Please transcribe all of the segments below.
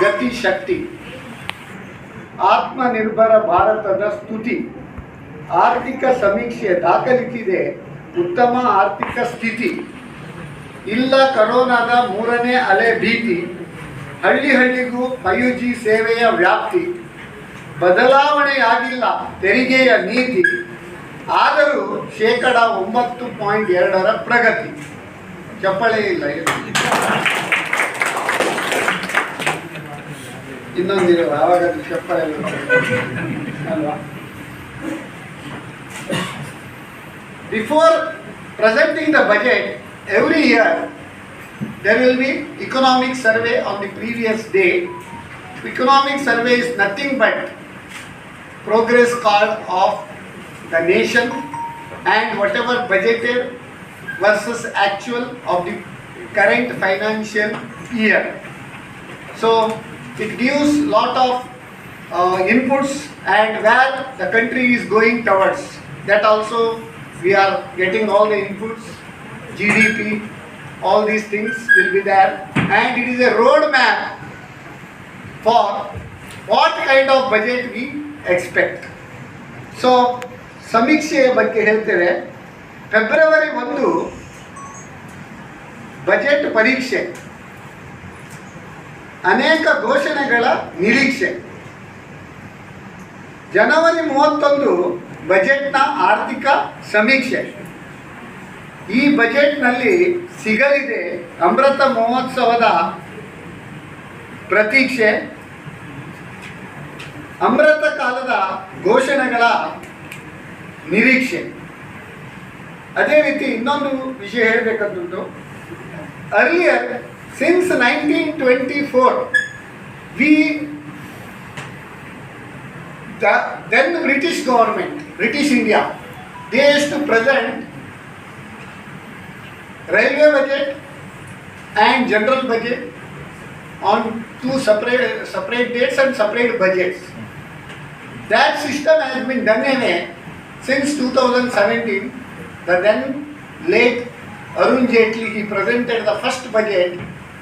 ಗತಿ ಶಕ್ತಿ, ಆತ್ಮನಿರ್ಭರ ಭಾರತದ ಸ್ತುತಿ, ಆರ್ಥಿಕ ಸಮೀಕ್ಷೆ ದಾಖಲಿಸಿದೆ ಉತ್ತಮ ಆರ್ಥಿಕ ಸ್ಥಿತಿ, ಇಲ್ಲ ಕರೋನಾದ ಮೂರನೇ ಅಲೆ ಭೀತಿ, ಹಳ್ಳಿ ಹಳ್ಳಿಗೂ 5G ಸೇವೆಯ ವ್ಯಾಪ್ತಿ, ಬದಲಾವಣೆಯಾಗಿಲ್ಲ ತೆರಿಗೆಯ ನೀತಿ, ಆದರೂ 9.2% ಪ್ರಗತಿ. ಚಪ್ಪಳೆ ಇಲ್ಲ. ಇನ್ನೊಂದಿರುವ ಆವಾಗ ಚಪ್ಪಳೆ ಅಲ್ವಾ? Before presenting the budget, every year there will be economic survey on the previous day. Economic survey is nothing but progress card of the nation and whatever budgeted versus actual of the current financial year. So it gives lot of inputs and where the country is going towards. That also we are getting all the inputs, GDP, all these things will be there, and it is a roadmap for what kind of budget we expect. So ಸಮೀಕ್ಷೆಯ ಬಗ್ಗೆ ಹೇಳ್ತೇವೆ. February 1 budget ಪರೀಕ್ಷೆ, ಅನೇಕ ಘೋಷಣೆಗಳ ನಿರೀಕ್ಷೆ. ಜನವರಿ 31 ಬಜೆಟ್ನ ಆರ್ಥಿಕ ಸಮೀಕ್ಷೆ. ಈ ಬಜೆಟ್ನಲ್ಲಿ ಸಿಗಲಿದೆ ಅಮೃತ ಮಹೋತ್ಸವದ ಪ್ರತೀಕ್ಷೆ, ಅಮೃತ ಕಾಲದ ಘೋಷಣೆಗಳ ನಿರೀಕ್ಷೆ. ಅದೇ ರೀತಿ ಇನ್ನೊಂದು ವಿಷಯ ಹೇಳಬೇಕಂತಂದು, earlier since 1924 then British government, British India, they used to present railway budget and general budget on two separate dates and separate budgets. That system has been done away since 2017. The then late Arun Jaitley, he presented the first budget,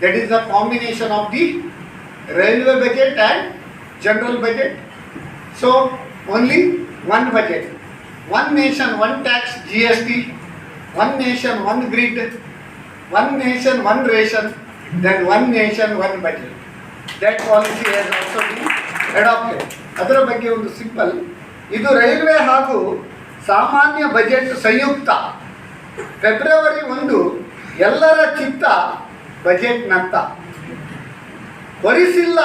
that is the combination of the railway budget and general budget. So only one budget, one nation, one tax, GST, one nation, one grid, one nation, one ration, then one nation, one budget. That policy has also been adopted. ಅದರ ಬಗ್ಗೆ ಒಂದು simple, ಇದು railway ಹಾಗೂ ಸಾಮಾನ್ಯ budget ಸಂಯುಕ್ತ. February 1 ಎಲ್ಲರ ಚಿತ್ತ ಬಜೆಟ್ನತ್ತ. ಭರಿಸಿಲ್ಲ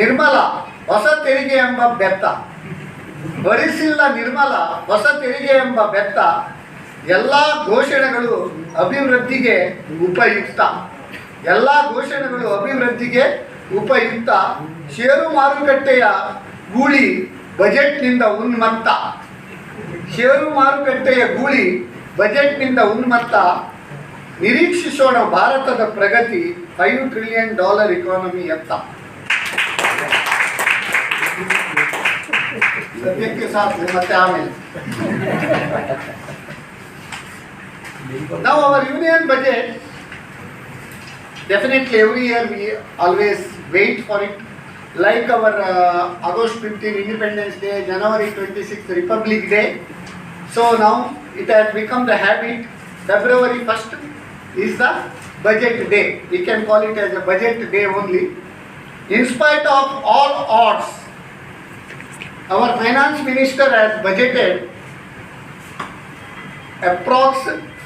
ನಿರ್ಮಲ ಹೊಸ ತೆರಿಗೆ ಎಂಬ ಬೆತ್ತ, ಭರಿಸಿಲ್ಲ ನಿರ್ಮಲ ಹೊಸ ತೆರಿಗೆ ಎಂಬ ಬೆತ್ತ, ಎಲ್ಲ ಘೋಷಣೆಗಳು ಅಭಿವೃದ್ಧಿಗೆ ಉಪಯುಕ್ತ, ಎಲ್ಲ ಘೋಷಣೆಗಳು ಅಭಿವೃದ್ಧಿಗೆ ಉಪಯುಕ್ತ. ಷೇರು ಮಾರುಕಟ್ಟೆಯ ಗೂಳಿ ಬಜೆಟ್ನಿಂದ ಉನ್ಮತ್ತ, ಷೇರು ಮಾರುಕಟ್ಟೆಯ ಗೂಳಿ ಬಜೆಟ್ನಿಂದ ಉನ್ಮತ್ತ. ನಿರೀಕ್ಷಿಸೋಣ ಭಾರತದ ಪ್ರಗತಿ, $5 ಟ್ರಿಲಿಯನ್ ಇಕಾನಮಿ ಎತ್ತ. ಸದ್ಯಕ್ಕೆ ಸಾಕು, ಮತ್ತೆ ಆಮೇಲೆ. Now our union budget, definitely every year we always wait for it, like our August 15 Independence Day, January 26 Republic Day. So now it has become the habit. February 1st is the budget day. We can call it as a budget day only. In spite of all odds, our finance minister has budgeted approx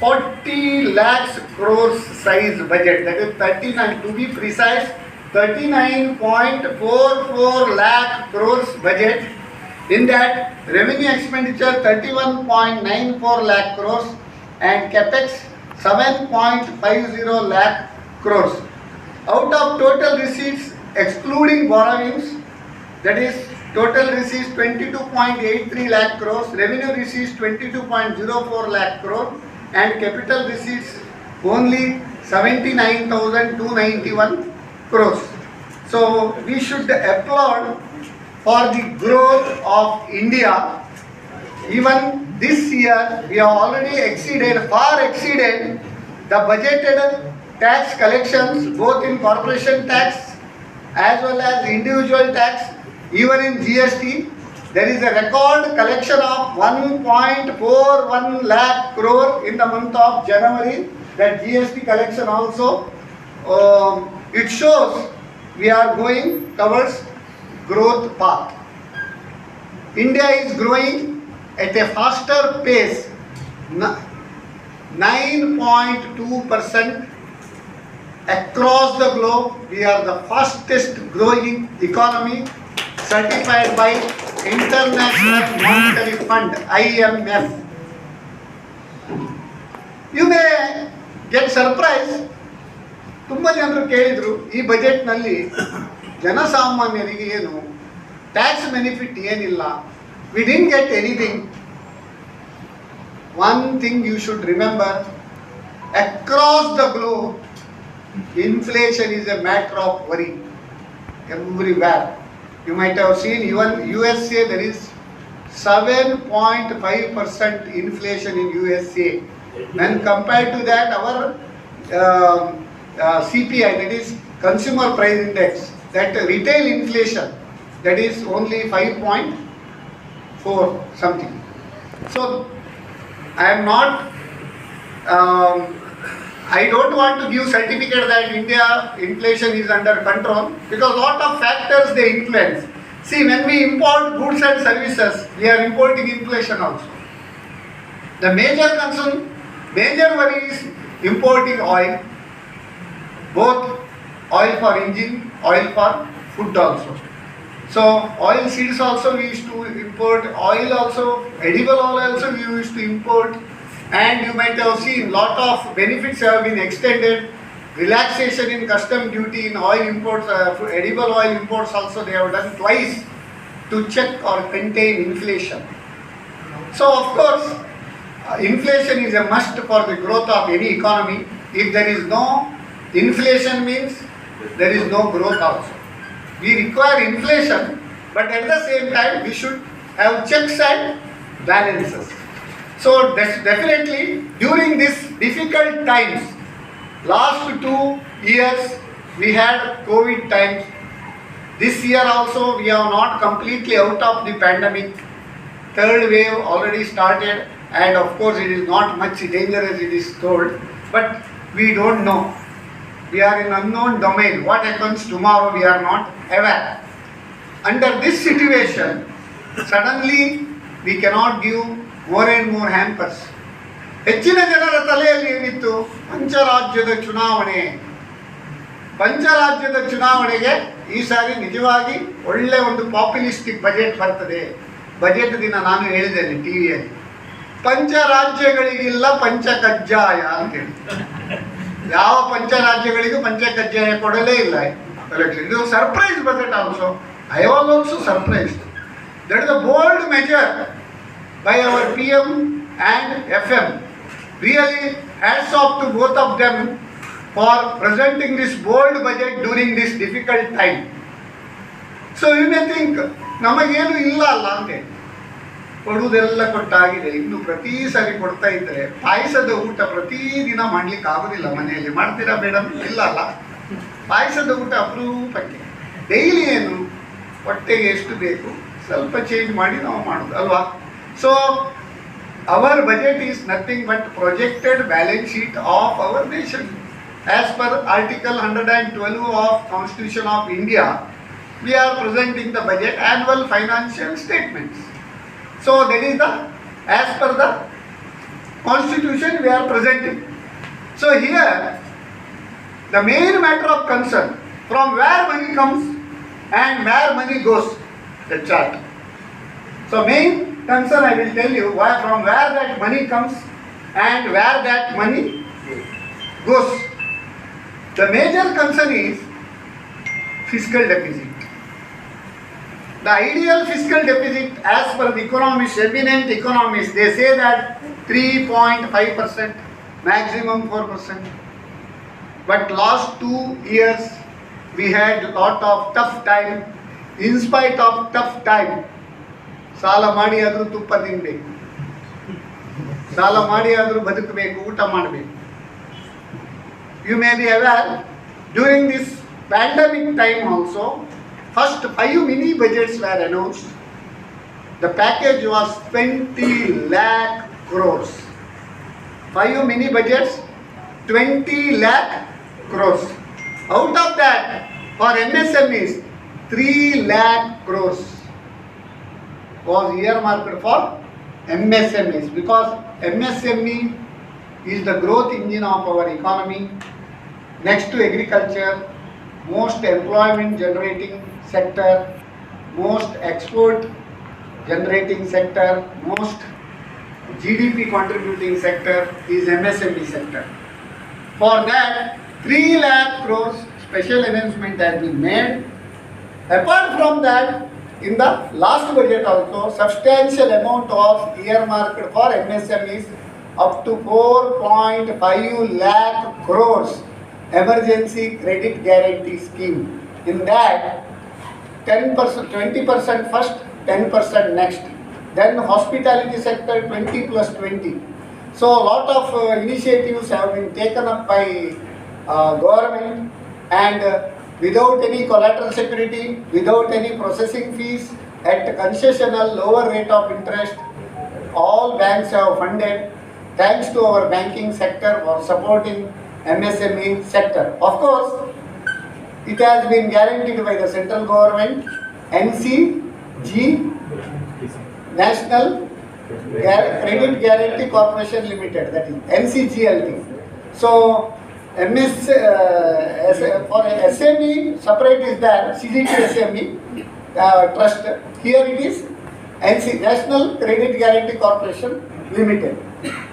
40 lakhs crores size budget, that is 39, to be precise 39.44 lakh crores budget. In that, revenue expenditure 31.94 lakh crores and capex 7.50 lakh crores. Out of total receipts excluding borrowings, that is total receipts 22.83 lakh crores, revenue receipts 22.04 lakh crores, and capital receipts only 79,291 crores. So we should applaud for the growth of India. Even this year we have already far exceeded the budgeted tax collections, both in corporation tax as well as individual tax. Even in GST, there is a record collection of 1.41 lakh crore in the month of January. That GST collection also, it shows we are going towards growth path. India is growing at a faster pace, 9.2% across the globe. We are the fastest growing economy certified by International Monetary Fund, IMF. You may get surprised. ತುಂಬ ಜನರು ಕೇಳಿದರು ಈ ಬಜೆಟ್ನಲ್ಲಿ ಜನಸಾಮಾನ್ಯರಿಗೆ ಏನು tax benefit ಏನಿಲ್ಲ. We didn't get anything. One thing you should remember, across the globe inflation is a matter of worry everywhere. You might have seen even USA, there is 7.5% inflation in USA. When compared to that, our CPI, that is Consumer Price Index, that retail inflation, that is only 5.4 something. So I am not I don't want to give certificate that India inflation is under control, because lot of factors they influence. See, when we import goods and services, we are importing inflation also. The major concern, major worry is importing oil, both oil for engine, oil for food also. So oil seeds also we used to import, oil also, edible oil also we used to import. And you might have seen lot of benefits have been extended, relaxation in custom duty in oil imports, edible oil imports also they have done twice to check or contain inflation. So of course, inflation is a must for the growth of any economy. If there is no inflation, means there is no growth also. We require inflation, but at the same time we should have checks and balances. So definitely during these difficult times, last 2 years we had COVID times. This year also we are not completely out of the pandemic. Third wave already started, and of course it is not much dangerous, it is told, but we don't know. We are in unknown domain. What happens tomorrow we are not aware. Under this situation, suddenly we cannot give more and more hampers. ಹೆಚ್ಚಿನ ಜನರ ತಲೆಯಲ್ಲಿ ಏನಿತ್ತು, ಪಂಚರಾಜ್ಯದ ಚುನಾವಣೆ. ಪಂಚರಾಜ್ಯದ ಚುನಾವಣೆಗೆ ಈ ಸಾರಿ ನಿಜವಾಗಿ ಒಳ್ಳೆ ಒಂದು ಪಾಪ್ಯುಲಿಸ್ಟಿಕ್ ಬಜೆಟ್ ಬರ್ತದೆ. ಬಜೆಟ್ ದಿನ ನಾನು ಹೇಳಿದ್ದೇನೆ ಟಿವಿಯಲ್ಲಿ, ಪಂಚರಾಜ್ಯಗಳಿಗಿಲ್ಲ ಪಂಚಕಜ್ಜಾಯ ಅಂತೇಳಿ. ಯಾವ ಪಂಚರಾಜ್ಯಗಳಿಗೂ ಪಂಚಕಜ್ಜಾಯ ಕೊಡಲೇ ಇಲ್ಲ ಎಲೆಕ್ಷನ್. ಇದು surprise budget also. I was also surprised. That is a bold measure by our PM and FM. Really hats off to both of them for presenting this bold budget during this difficult time. So you may think, ನಮಗೇನು ಇಲ್ಲ ಅಲ್ಲ ಅಂತೆ, ಕೊಡುವುದೆಲ್ಲ ಕೊಟ್ಟಾಗಿದೆ, ಇನ್ನು ಪ್ರತಿ ಸಾರಿ ಕೊಡ್ತಾ ಇದ್ದರೆ ಪಾಯಸದ ಊಟ ಪ್ರತಿದಿನ ಮಾಡ್ಲಿಕ್ಕೆ ಆಗೋದಿಲ್ಲ. ಮನೆಯಲ್ಲಿ ಮಾಡ್ತೀರಾ ಮೇಡಮ್? ಇಲ್ಲ ಅಲ್ಲ, ಪಾಯಸದ ಊಟ ಅಪರೂಪಕ್ಕೆ. ಡೈಲಿ ಏನು ಹೊಟ್ಟೆಗೆ ಎಷ್ಟು ಬೇಕು ಸ್ವಲ್ಪ ಚೇಂಜ್ ಮಾಡಿ ನಾವು ಮಾಡೋದು ಅಲ್ವಾ? So our budget is nothing but projected balance sheet of our nation. As per Article 112 of Constitution of India, we are presenting the budget, annual financial statements. So that is the, as per the Constitution we are presenting. So here the main matter of concern, from where money comes and where money goes, the chart. So main concern I will tell you why, from where that money comes and where that money goes. The major concern is fiscal deficit. The ideal fiscal deficit as per the economists, eminent economists, they say that 3.5%, maximum 4%. But last 2 years we had a lot of tough time. In spite of tough time, ಸಾಲ ಮಾಡಿ ಆದರೂ ತುಪ್ಪ ತಿನ್ನಬೇಕು, ಸಾಲ ಮಾಡಿ ಆದರೂ ಬದುಕಬೇಕು, ಊಟ ಮಾಡಬೇಕು. You may be aware, during this pandemic time also, first 5 mini budgets were announced. The package was 20 lakh crores. 5 mini budgets, 20 lakh crores. Out of that, for MSMEs, 3 lakh crores was earmarked for MSMEs, because MSME is the growth engine of our economy. Next to agriculture, most employment generating sector, most export generating sector, most GDP contributing sector is MSME sector. For that, 3 lakh crores special announcement has been made. Apart from that, in the last budget also, substantial amount was earmarked for MSMEs, up to 4.5 lakh crores emergency credit guarantee scheme. In that, 10%, 20% first, 10% next. Then hospitality sector 20 plus 20. So a lot of initiatives have been taken up by government, and without any collateral security, without any processing fees, at concessional lower rate of interest, all banks have funded, thanks to our banking sector for supporting MSME sector. Of course, it has been guaranteed by the central government, NCG, National Credit Guarantee Corporation Limited, that is NCGLT. So, for SME, separate is there, CGT SME Trust. Here it is NC, National Credit Guarantee Corporation Limited.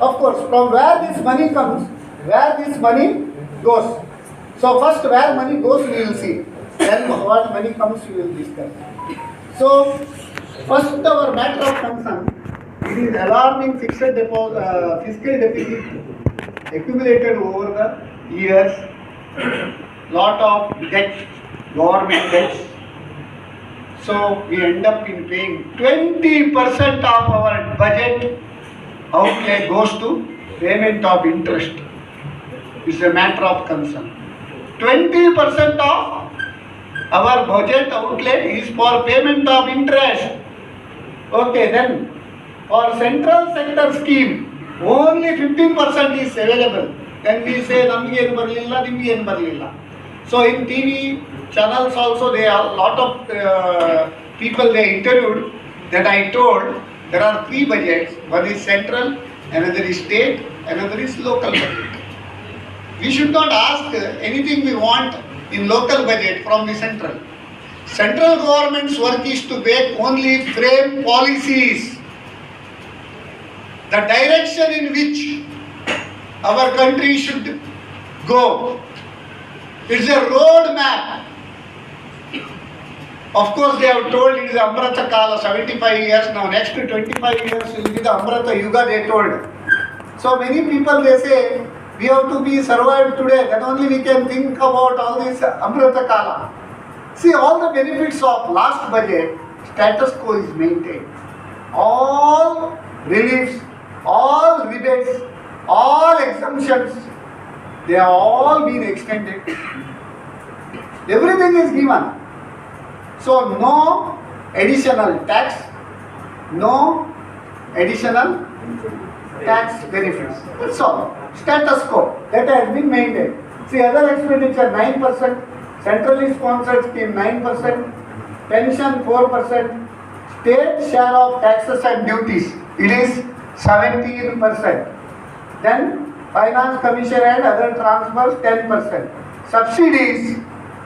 Of course, from where this money comes, where this money goes. So first where money goes we will see, then what money comes we will discuss. So first our matter of concern, it is alarming fiscal deficit accumulated over the years, lot of debt, government debts. So we end up in paying 20% of our budget outlay goes to payment of interest. It's a matter of concern. 20% of our budget outlay is for payment of interest. Okay, then for central sector scheme, only 15% is available. Then we say, namge enu barlilla, nimge enu barlilla. So in TV channels also, there are a lot of people they interviewed, that I told there are 3 budgets. One is central, another is state, another is local budget. We should not ask anything we want in local budget from the central. Central government's work is to make only frame policies, the direction in which our country should go. It's a road map. Of course, they have told it is Amrita Kala, 75 years now. Next 25 years will be the Amrita Yuga, they told. So many people, they say, we have to be survived today, then only we can think about all this Amrita Kala. See, all the benefits of last budget, status quo is maintained. All reliefs, all rebates, all exemptions, they have all been extended. Everything is given. So no additional tax, no additional tax benefits. That's all. Status quo, that has been maintained. See, other expenditure 9%, centrally sponsored scheme 9%, pension 4%, state share of taxes and duties, it is 17%. Then finance commission and other transfers 10%, subsidies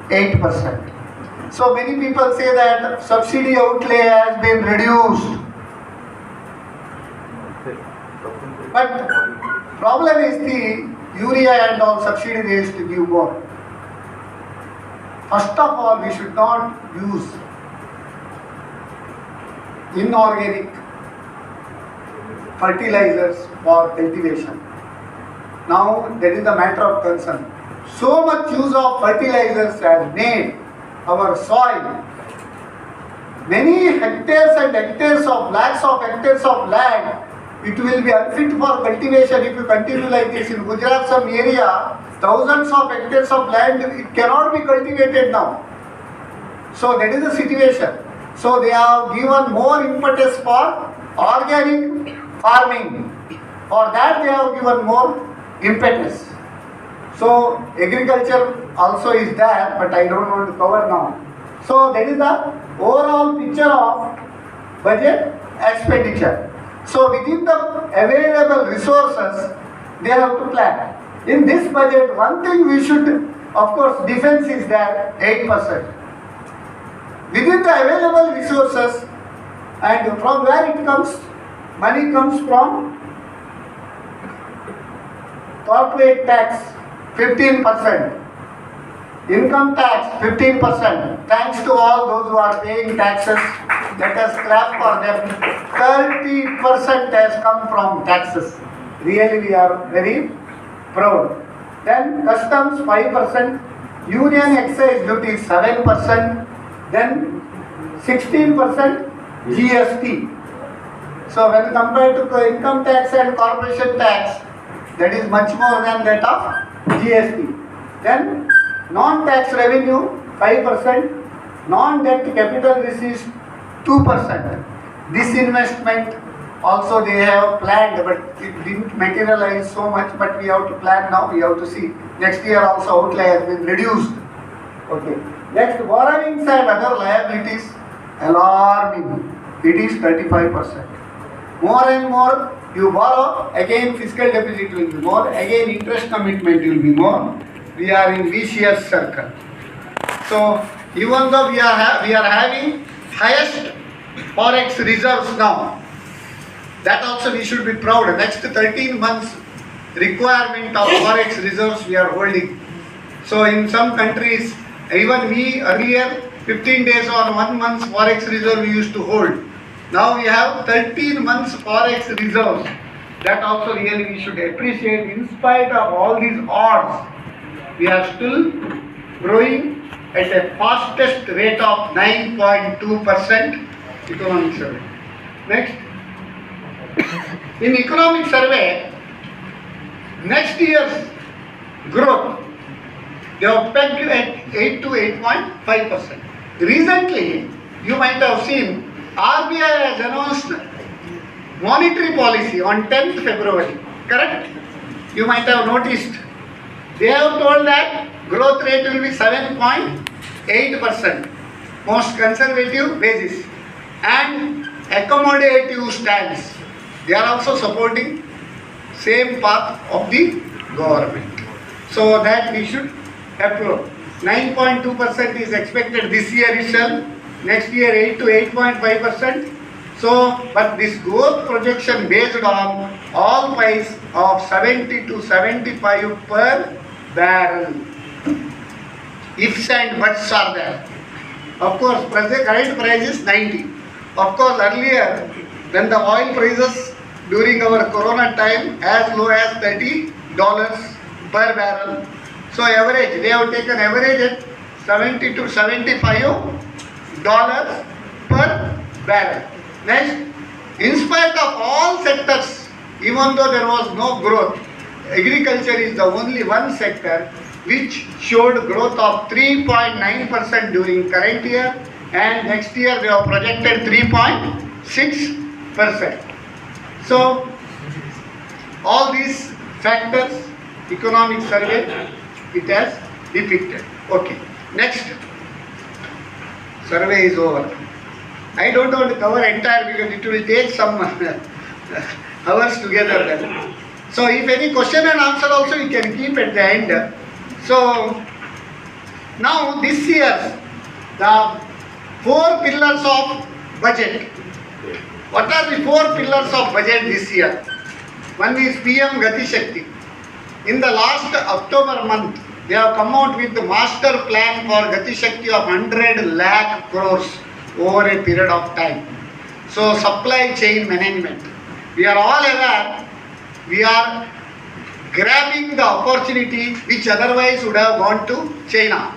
8%. So many people say that subsidy outlay has been reduced. But problem is the urea and all subsidy they used to give more. First of all, we should not use inorganic fertilizers for cultivation. Now that is the matter of concern. So much use of fertilizers has made our soil, many hectares and hectares of lakhs of hectares of land, it will be unfit for cultivation if you continue like this. In Gujarat, some area, thousands of hectares of land, it cannot be cultivated now. So that is the situation. So they have given more impetus for organic farming. For that they have given more impetus. So agriculture also is there, but I don't want to cover now. So that is the overall picture of budget expenditure. So within the available resources, they have to plan. In this budget, one thing we should, of course, defense is there, 8%. Within the available resources, and from where it comes, money comes from corporate tax, 15%. Income tax, 15%. Thanks to all those who are paying taxes. Let us clap for them. 30% has come from taxes. Really, we are very proud. Then customs, 5%. Union excise duty, 7%. Then 16% GST. So when compared to the income tax and corporation tax, that is much more than that of GST. Then non-tax revenue 5%, non-debt capital receipts 2%. This investment also they have planned, but it didn't materialize so much, but we have to plan now, we have to see. Next year also outlay has been reduced. Okay. Next, borrowings and other liabilities, alarming. It is 35%. More and more you borrow, again fiscal deficit will be more, again interest commitment will be more. We are in vicious circle. So even though we are having highest forex reserves now, that also we should be proud. Next 13 months requirement of forex reserves we are holding. So in some countries, even we earlier 15 days or 1 month's forex reserve we used to hold. Now we have 13 months forex reserves. That also really we should appreciate. In spite of all these odds, we are still growing at a fastest rate of 9.2% economic survey. Next, in economic survey, next year's growth, they have pegged at 8 to 8.5%. Recently, you might have seen, RBI has announced monetary policy on 10th February, correct? You might have noticed. They have told that growth rate will be 7.8%, most conservative basis, and accommodative stance. They are also supporting same path of the government. So that we should approve. 9.2% is expected this year itself. Next year 8 to 8.5%. So, but this growth projection based on oil price of 70 to 75 per barrel. Ifs and buts are there. Of course, current price is 90. Of course, earlier when the oil prices during our corona time as low as $30 per barrel. So average, they have taken average at 70 to 75 dollars per barrel. Next, in spite of all sectors, even though there was no growth, agriculture is the only one sector which showed growth of 3.9% during current year, and next year they have projected 3.6%. So all these factors, economic survey, it has depicted. Okay, next. Survey is over. I don't want to cover entire because it will take some hours together then. So if any question and answer also we can keep at the end. So now this year the 4 pillars of budget. What are the 4 pillars of budget this year? One is PM Gati Shakti. In the last October month, they have come out with the master plan for Gati Shakti of 100 lakh crores over a period of time. So supply chain management. We are all aware, we are grabbing the opportunity which otherwise would have gone to China.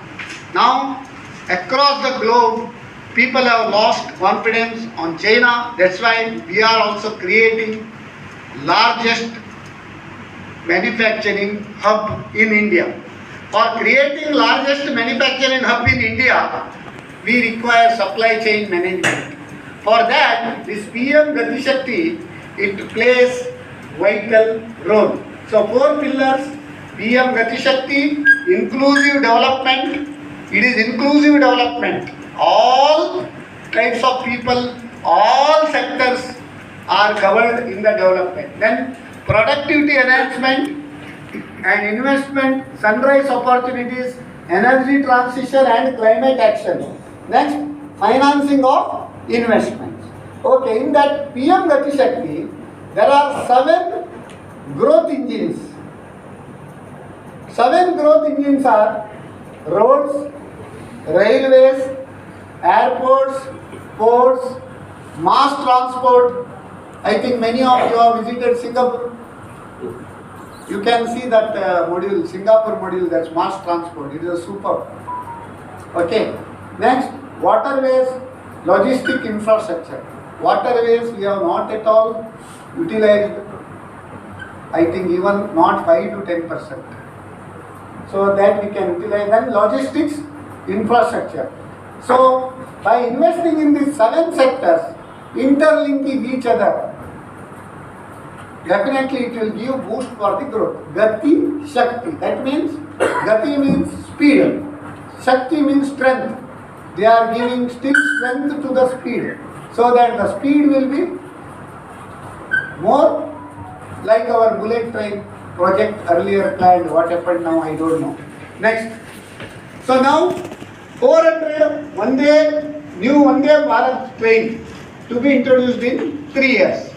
Now across the globe, people have lost confidence on China. That's why we are also creating largest manufacturing hub in India. For creating largest manufacturing hub in India, we require supply chain management. For that, this PM Gati Shakti, it plays vital role. So 4 pillars, PM Gati Shakti, inclusive development. It is inclusive development. All types of people, all sectors are covered in the development. Then productivity enhancement and investment, sunrise opportunities, energy transition and climate action. Next, financing of investments. Okay, in that PM Gati Shakti, there are 7 growth engines. 7 growth engines are roads, railways, airports, ports, mass transport. I think many of you have visited Singapore. You can see that module, Singapore module, that's mass transport. It is superb. Okay. Next, waterways, logistic infrastructure. Waterways we have not at all utilized. I think even not 5 to 10%. So that we can utilize. Then logistics infrastructure. So by investing in these 7 sectors, interlinking each other, definitely it will give boost for the growth. Gati Shakti. That means Gati means speed. Shakti means strength. They are giving still strength to the speed, so that the speed will be more like our bullet train project earlier planned. What happened now, I don't know. Next. So now 400 new Vande Bharat train to be introduced in 3 years.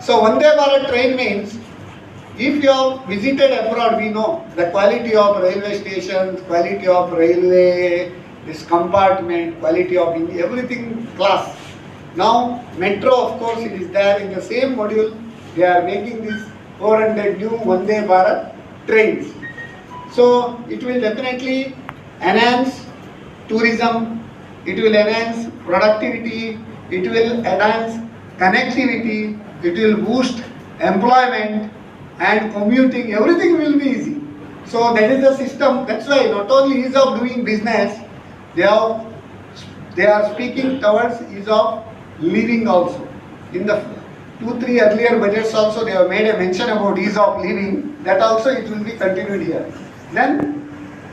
So Vande Bharat train means, if you have visited abroad, we know the quality of railway stations, quality of railway, this compartment, quality of everything class. Now metro, of course, it is there in the same module. They are making these 400 new Vande Bharat trains. So it will definitely enhance tourism, it will enhance productivity, it will enhance connectivity, it will boost employment and commuting, everything will be easy. So that is the system. That's why not only ease of doing business, they are speaking towards ease of living also. In the 2-3 earlier budgets also they have made a mention about ease of living. That also it will be continued here. Then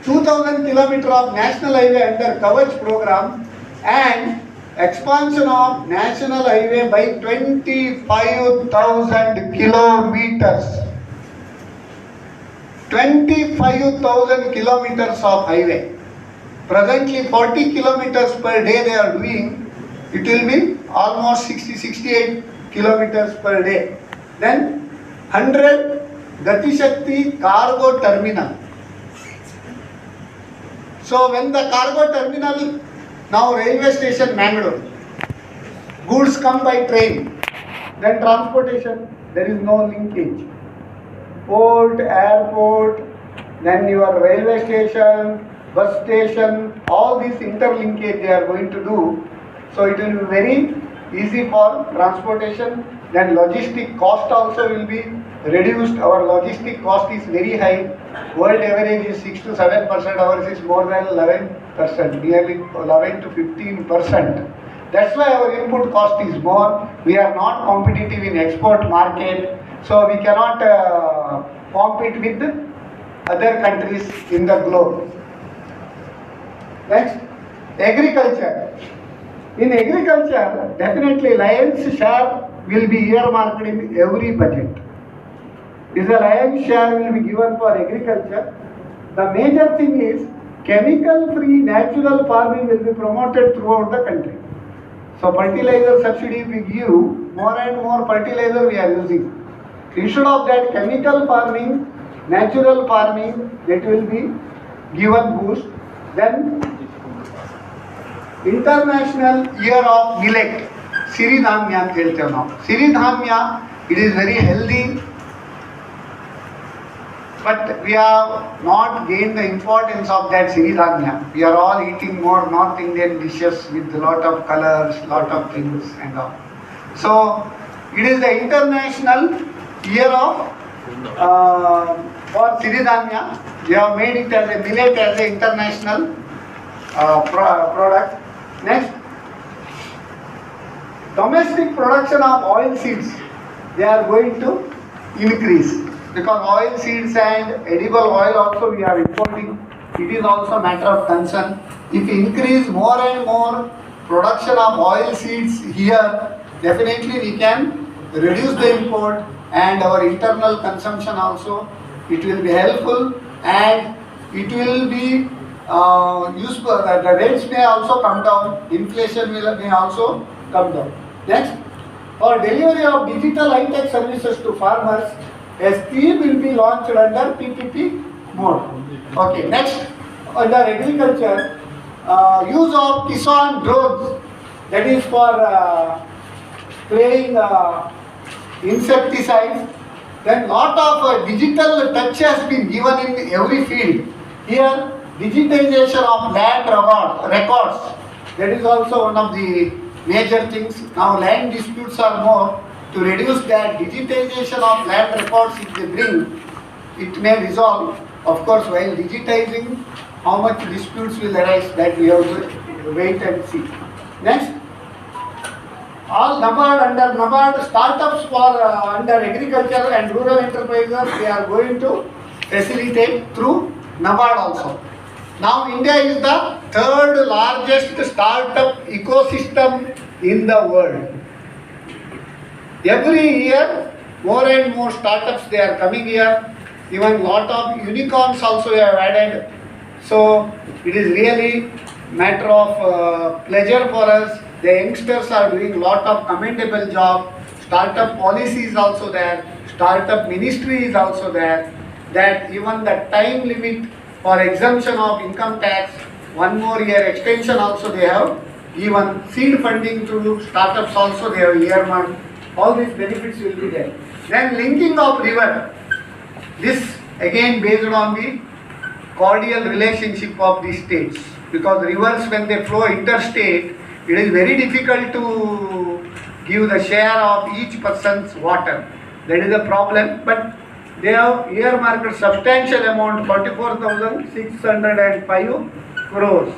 2,000 km of national highway under Kavach program and expansion of national highway by 25,000 kilometers. 25,000 kilometers of highway. Presently 40 kilometers per day they are doing. It will be almost 60-68 kilometers per day. Then 100 Gati Shakti cargo terminal. So when the cargo terminal, now railway station Mangalore, goods come by train, then transportation, there is no linkage. Port, airport, then your railway station, bus station, all these interlinkage they are going to do. So it will be very easy for transportation. Then logistic cost also will be reduced. Our logistic cost is very high. World average is 6 to 7%. Ours is more than 11%, nearly 11 to 15%. That's why our input cost is more. We are not competitive in export market, so we cannot compete with other countries in the globe. Next, agriculture. In agriculture, definitely lion's share will be earmarked in every budget. This lion's share will be given for agriculture. The major thing is chemical-free natural farming will be promoted throughout the country. So fertilizer subsidy we give, more and more fertilizer we are using. Instead of that, chemical farming, natural farming, that will be given boost. Then International Year of Millet, Siridhamya ಅಂತ ಹೇಳ್ತೇವೆ ನಾವು. Siridhamya, it is very healthy, but we have not gained the importance of that Siridhamya. We are all eating more North Indian dishes with a lot of colors, lot of things and all. So it is the International Year of for Siridanya, we have made it as a millet as an international product. Next, domestic production of oil seeds, they are going to increase because oil seeds and edible oil also we are importing. It is also a matter of concern. If we increase more and more production of oil seeds here, definitely we can reduce the import and our internal consumption also. It will be helpful and it will be useful. The rates may also come down. Inflation may also come down. Next, for delivery of digital high-tech services to farmers, a scheme will be launched under PPP mode. Okay, next, under agriculture, use of Kisan drones, that is for spraying insecticides. Then lot of digital touch has been given in every field. Here, digitization of land records, that is also one of the major things. Now land disputes are more. To reduce that, digitization of land records if they bring, it may resolve. Of course, while digitizing, how much disputes will arise, that we have to wait and see. Next, all under NABARD startups for under agriculture and rural enterprises, they are going to facilitate through NABARD also. Now India is the third largest startup ecosystem in the world. Every year, more and more startups they are coming here. Even lot of unicorns also they have added. So it is really matter of pleasure for us. The youngsters are doing lot of commendable job. Startup policy is also there. Startup ministry is also there. That even the time limit for exemption of income tax, 1 more year extension also they have. Even seed funding to startups also they have earmarked. All these benefits will be there. Then linking of river. This again based on the cordial relationship of the states. Because rivers when they flow interstate, it is very difficult to give the share of each person's water. That is a problem. But they have earmarked substantial amount, 44,605 crores.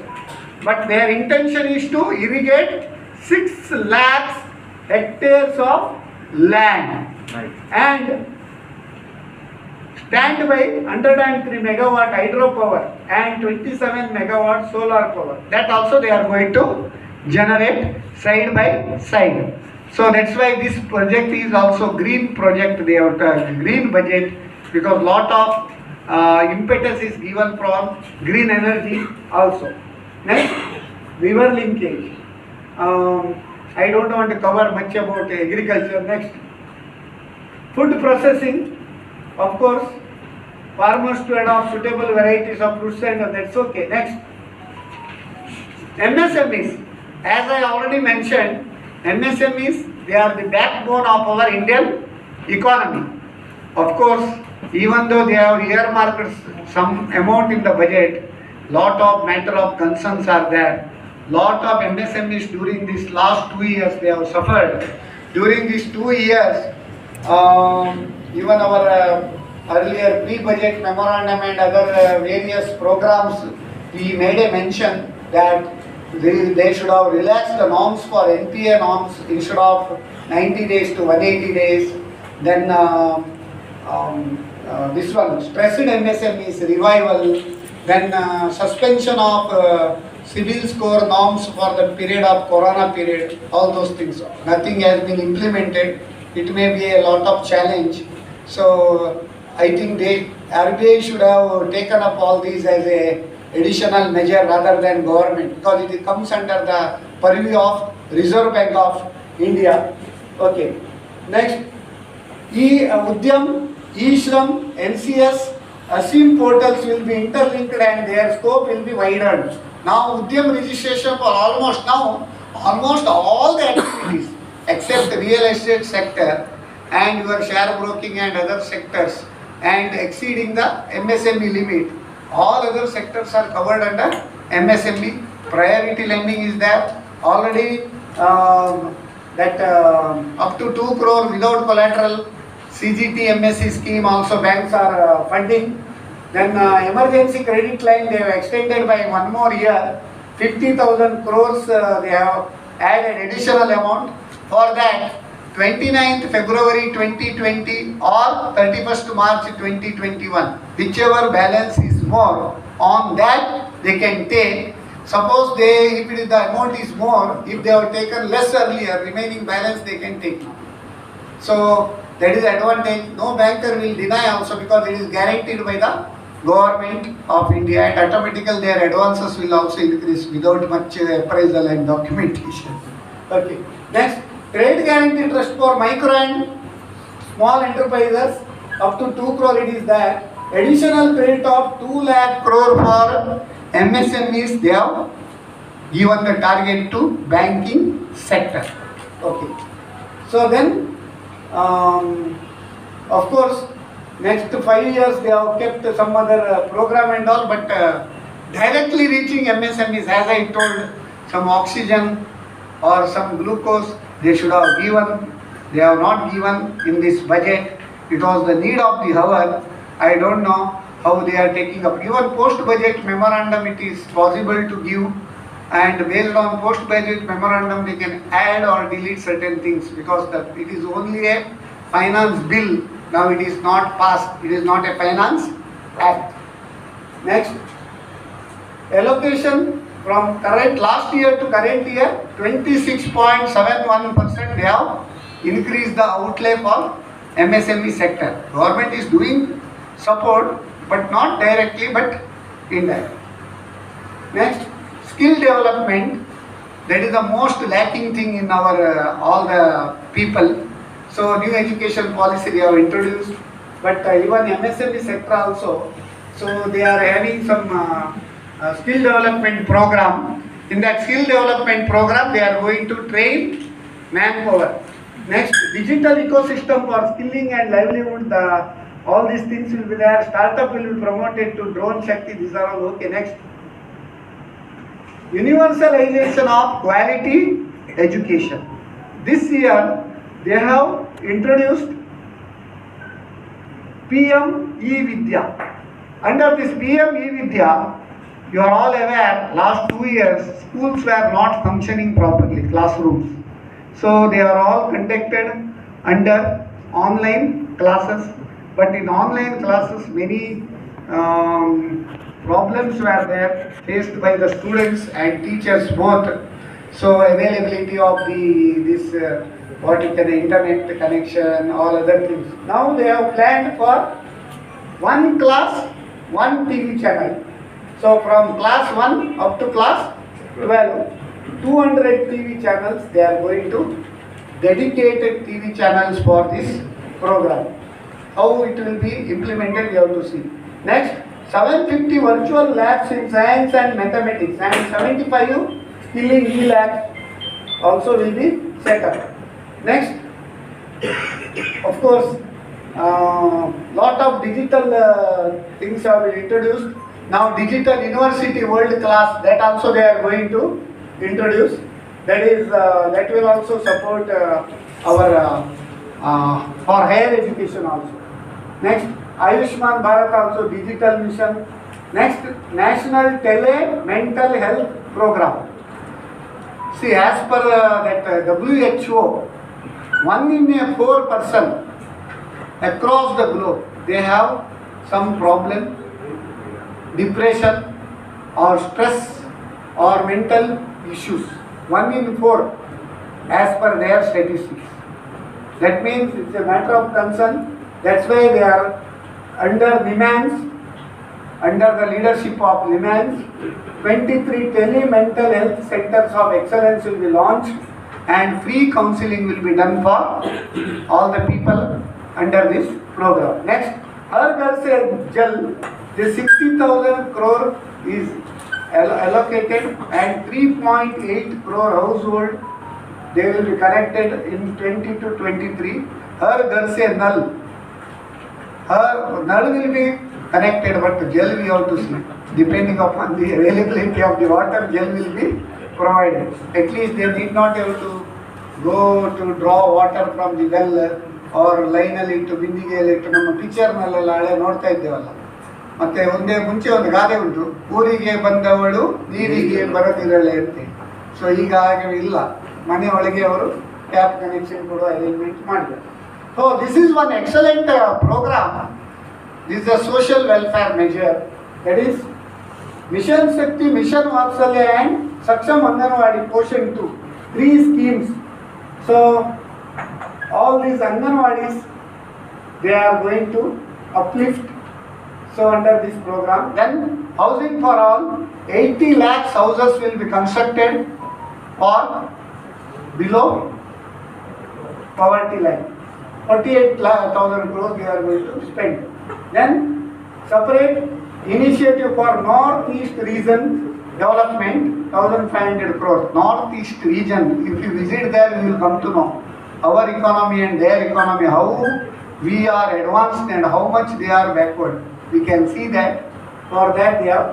But their intention is to irrigate 6 lakhs hectares of land. Right. And standby 103 megawatt hydropower and 27 megawatt solar power. That also they are going to generate side by side. So that's why this project is also green project. They have green budget because lot of impetus is given from green energy also. Next, river linkage. I don't want to cover much about agriculture. Next, food processing. Of course, farmers to adopt suitable varieties of fruits and that's okay. Next, MSMEs. As I already mentioned, MSMEs, they are the backbone of our Indian economy. Of course, even though they have earmarked some amount in the budget, lot of matter of concerns are there. Lot of MSMEs during these last 2 years they have suffered. During these 2 years, even our earlier pre-budget memorandum and other various programs, we made a mention that they should have relaxed the norms for NPA norms instead of 90 days to 180 days. Then this one, stressed MSMEs revival. Then suspension of CIBIL score norms for the period of Corona period. All those things. Nothing has been implemented. It may be a lot of challenge. So I think RBI should have taken up all these as a additional measure rather than government, because it comes under the purview of Reserve Bank of India. Okay. Next, Udyam, eShram, NCS, ASIM portals will be interlinked and their scope will be widened. Now Udyam registration for almost all the activities except the real estate sector and your share broking and other sectors and exceeding the MSME limit. All other sectors are covered under MSME. Priority lending is there. Already up to 2 crore without collateral, CGTMSE scheme also banks are funding. Then emergency credit line they have extended by one more year. 50,000 crores they have added additional amount. For that, 29th February 2020 or 31st March 2021, whichever balance is more, on that they can take. Suppose if the amount is more, if they have taken less earlier, remaining balance they can take now. So that is advantage. No banker will deny also because it is guaranteed by the government of India, and automatically their advances will also increase without much appraisal and documentation. Okay. Next, credit guarantee trust for micro and small enterprises up to 2 crore it is there. Additional credit of 2 lakh crore for MSMEs they have given the target to banking sector. Okay. So then, of course, next 5 years they have kept some other program and all, but directly reaching MSMEs, as I told, some oxygen or some glucose they should have given. They have not given in this budget. It was the need of the hour. I don't know how they are taking up. Even post-budget memorandum it is possible to give, and based on post-budget memorandum they can add or delete certain things, because it is only a finance bill. Now it is not passed. It is not a finance act. Next, allocation from last year to current year, 26.71% they have increased the outlay for MSME sector. Government is doing support, but not directly, but indirectly. Next, skill development. That is the most lacking thing in our all the people. So new education policy they have introduced, but even MSME sector also. So they are having some skill development program. In that skill development program, they are going to train manpower. Next, digital ecosystem for skilling and livelihood. All these things will be there. Startup will be promoted to drone Shakti. These are all okay. Next, universalization of quality education. This year they have introduced PM E-Vidya. Under this PM E-Vidya, you are all aware, last 2 years schools were not functioning properly, classrooms. So they are all conducted under online classes. But in online classes, many problems were there faced by the students and teachers both. So availability of internet connection, all other things. Now they have planned for one class, one TV channel. So from class 1 up to class 12, 200 TV channels they are going to dedicated TV channels for this program. How it will be implemented, we have to see. Next, 750 virtual labs in science and mathematics and 75 skilling e-labs also will be set up. Next, of course, lot of digital things have been introduced. Now digital university world class, that also they are going to introduce. That will also support our for higher education also. Next, Ayushman Bharat also digital mission. Next, National Tele Mental Health Program. See, as per that WHO, 1 in 4 person across the globe, they have some problem, depression or stress or mental issues. 1 in 4 as per their statistics. That means it's a matter of concern. That's why they are under demands, under the leadership of Limans, 23 tele-mental health centers of excellence will be launched and free counseling will be done for all the people under this program. Next, Har Ghar Se Jal, the 60,000 crore is allocated and 3.8 crore household they will be connected in 20 to 23. Har Ghar Se Nal. Nal will be connected, but gel we have to see. Depending upon the availability of the water, gel will be provided. At least they need not have to go to draw water from the well ಅವ್ರ ಲೈನಲ್ಲಿ ಇಟ್ಟು ಬಿಂದಿಗೆಯಲ್ಲಿ ಇಟ್ಟು ನಮ್ಮ ಪಿಕ್ಚರ್ನಲ್ಲೆಲ್ಲ ಹಳೆ ನೋಡ್ತಾ ಇದ್ದೇವಲ್ಲ. ಮತ್ತೆ ಮುಂಚೆ ಒಂದು ಗಾದೆ ಉಂಟು, ಊರಿಗೆ ಬಂದವಳು ನೀರಿಗೆ ಬರದಿರಳೆ ಅಂತ. ಸೊ ಈಗ ಹಾಗೆ ಇಲ್ಲ, ಮನೆ ಒಳಗೆ ಅವರು ಟ್ಯಾಪ್ ಕನೆಕ್ಷನ್ ಕೊಡುವ ಅರೇಂಜ್ಮೆಂಟ್ ಮಾಡಿದ್ದಾರೆ. So this is one excellent programme. This is a social welfare measure, that is mission Shakti, mission Vatsalya and Saksham Anganwadi Poshan 2, 3 schemes. So all these Anganwadis, they are going to uplift. So under this program, then housing for all, 80 lakhs houses will be constructed for below poverty line. 48,000 crores they are going to spend. Then separate initiative for Northeast region development, 1,500 crores. Northeast region, if you visit there, you will come to know our economy and their economy, how we are advanced and how much they are backward. We can see that. For that they have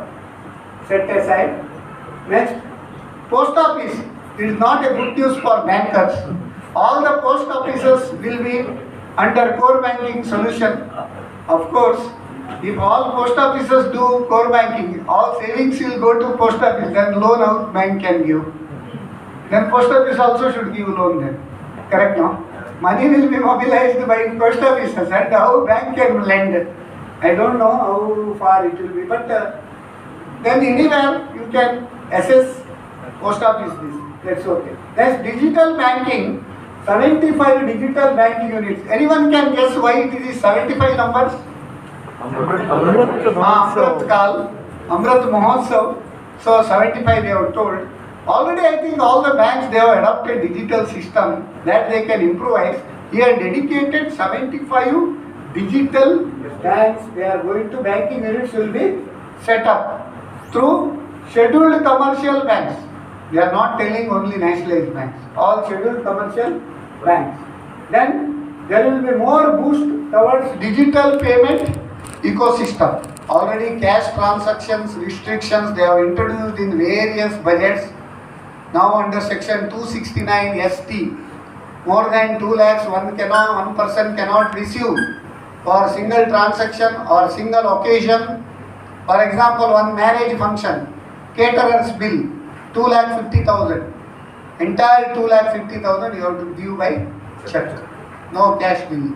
set aside. Next, post office. It is not a good news for bankers. All the post offices will be under core banking solution. Of course, if all post offices do core banking, all savings will go to post office, then loan out bank can give. Then post office also should give loan then. Correct, no? Money will be mobilized by post offices, and how bank can lend. I don't know how far it will be, but then anywhere you can assess post office this. That's okay. That's digital banking. 75 digital banking units. Anyone can guess why it is 75 numbers? Amrit Kal, Amrit Mahotsav. So 75 they have told. Already I think all the banks, they have adopted digital system that they can improvise. Here dedicated 75 digital banks, they are going to banking units will be set up through scheduled commercial banks. They are not telling only nationalized banks, all scheduled commercial banks. Then there will be more boost towards digital payment ecosystem. Already cash transactions restrictions they have introduced in various budgets. Now under section 269 ST, more than 2 lakhs one person cannot receive for single transaction or single occasion. For example, one marriage function, caterer's bill 2,50,000. Entire 2,50,000 you have to give by check, no cash bill.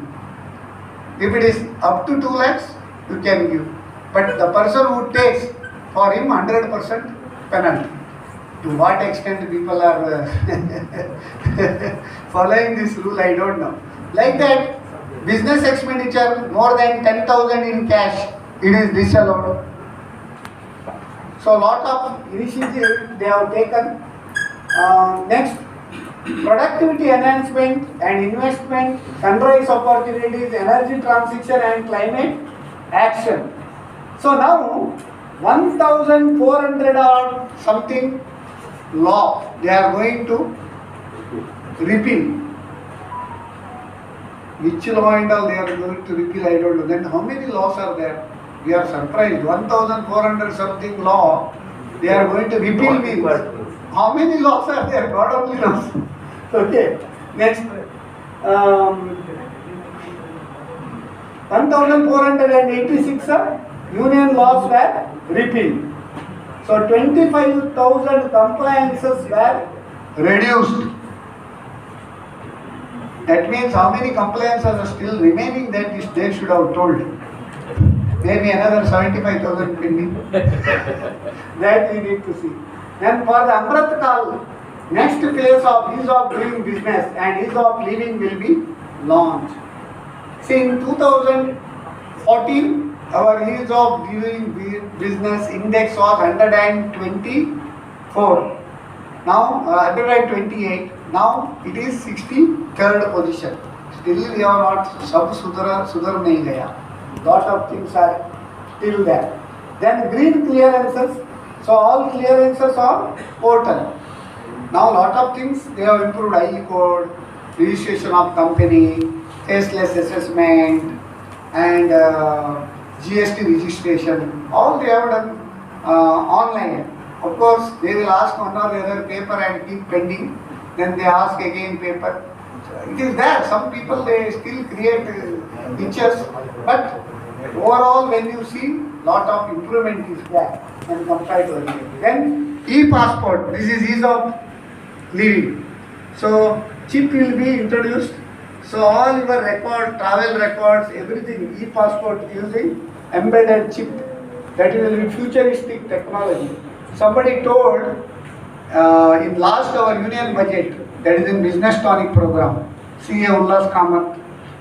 If it is up to 2 lakhs, you can give. But the person who takes, for him 100% penalty. To what extent people are following this rule, I don't know. Like that, business expenditure more than 10,000 in cash, it is disallowed. So lot of initiatives they have taken. Next, productivity enhancement and investment, sunrise opportunities, energy transition and climate action. So now 1,400 or something law they are going to repeal. Which law and all they are going to repeal, I don't know. Then how many laws are there? We are surprised. 1,400 something law they are going to repeal means. How many laws are there? God only knows. Okay. Next, 1,486 union laws were repealed. So 25,000 compliances were reduced. That means how many compliances are still remaining, that is they should have told. Maybe another 75,000 pending. That we need to see. Then for the Amrit Kal, next phase of ease of doing business and ease of living will be launched. See, in 2014, our ease of doing business index was 124. Now 128. Now it is 63rd position. Still we are not sudhar nahi gaya. Lot of things are still there. Then green clearances. So all clearances are portal. Now lot of things they have improved. IE code, registration of company, faceless assessment, and GST registration. All they have done online. Of course, they will ask one or the other paper and keep pending. Then they ask again paper. It is there. Some people they still create pictures, but overall when you see, lot of improvement is there when compared to earlier. Then e-passport. This is ease of living. So chip will be introduced. So all your record, travel records, everything e-passport using embedded chip. That will be futuristic technology. Somebody told in last our union budget, that is in business tonic program, CA Ullas Kamath,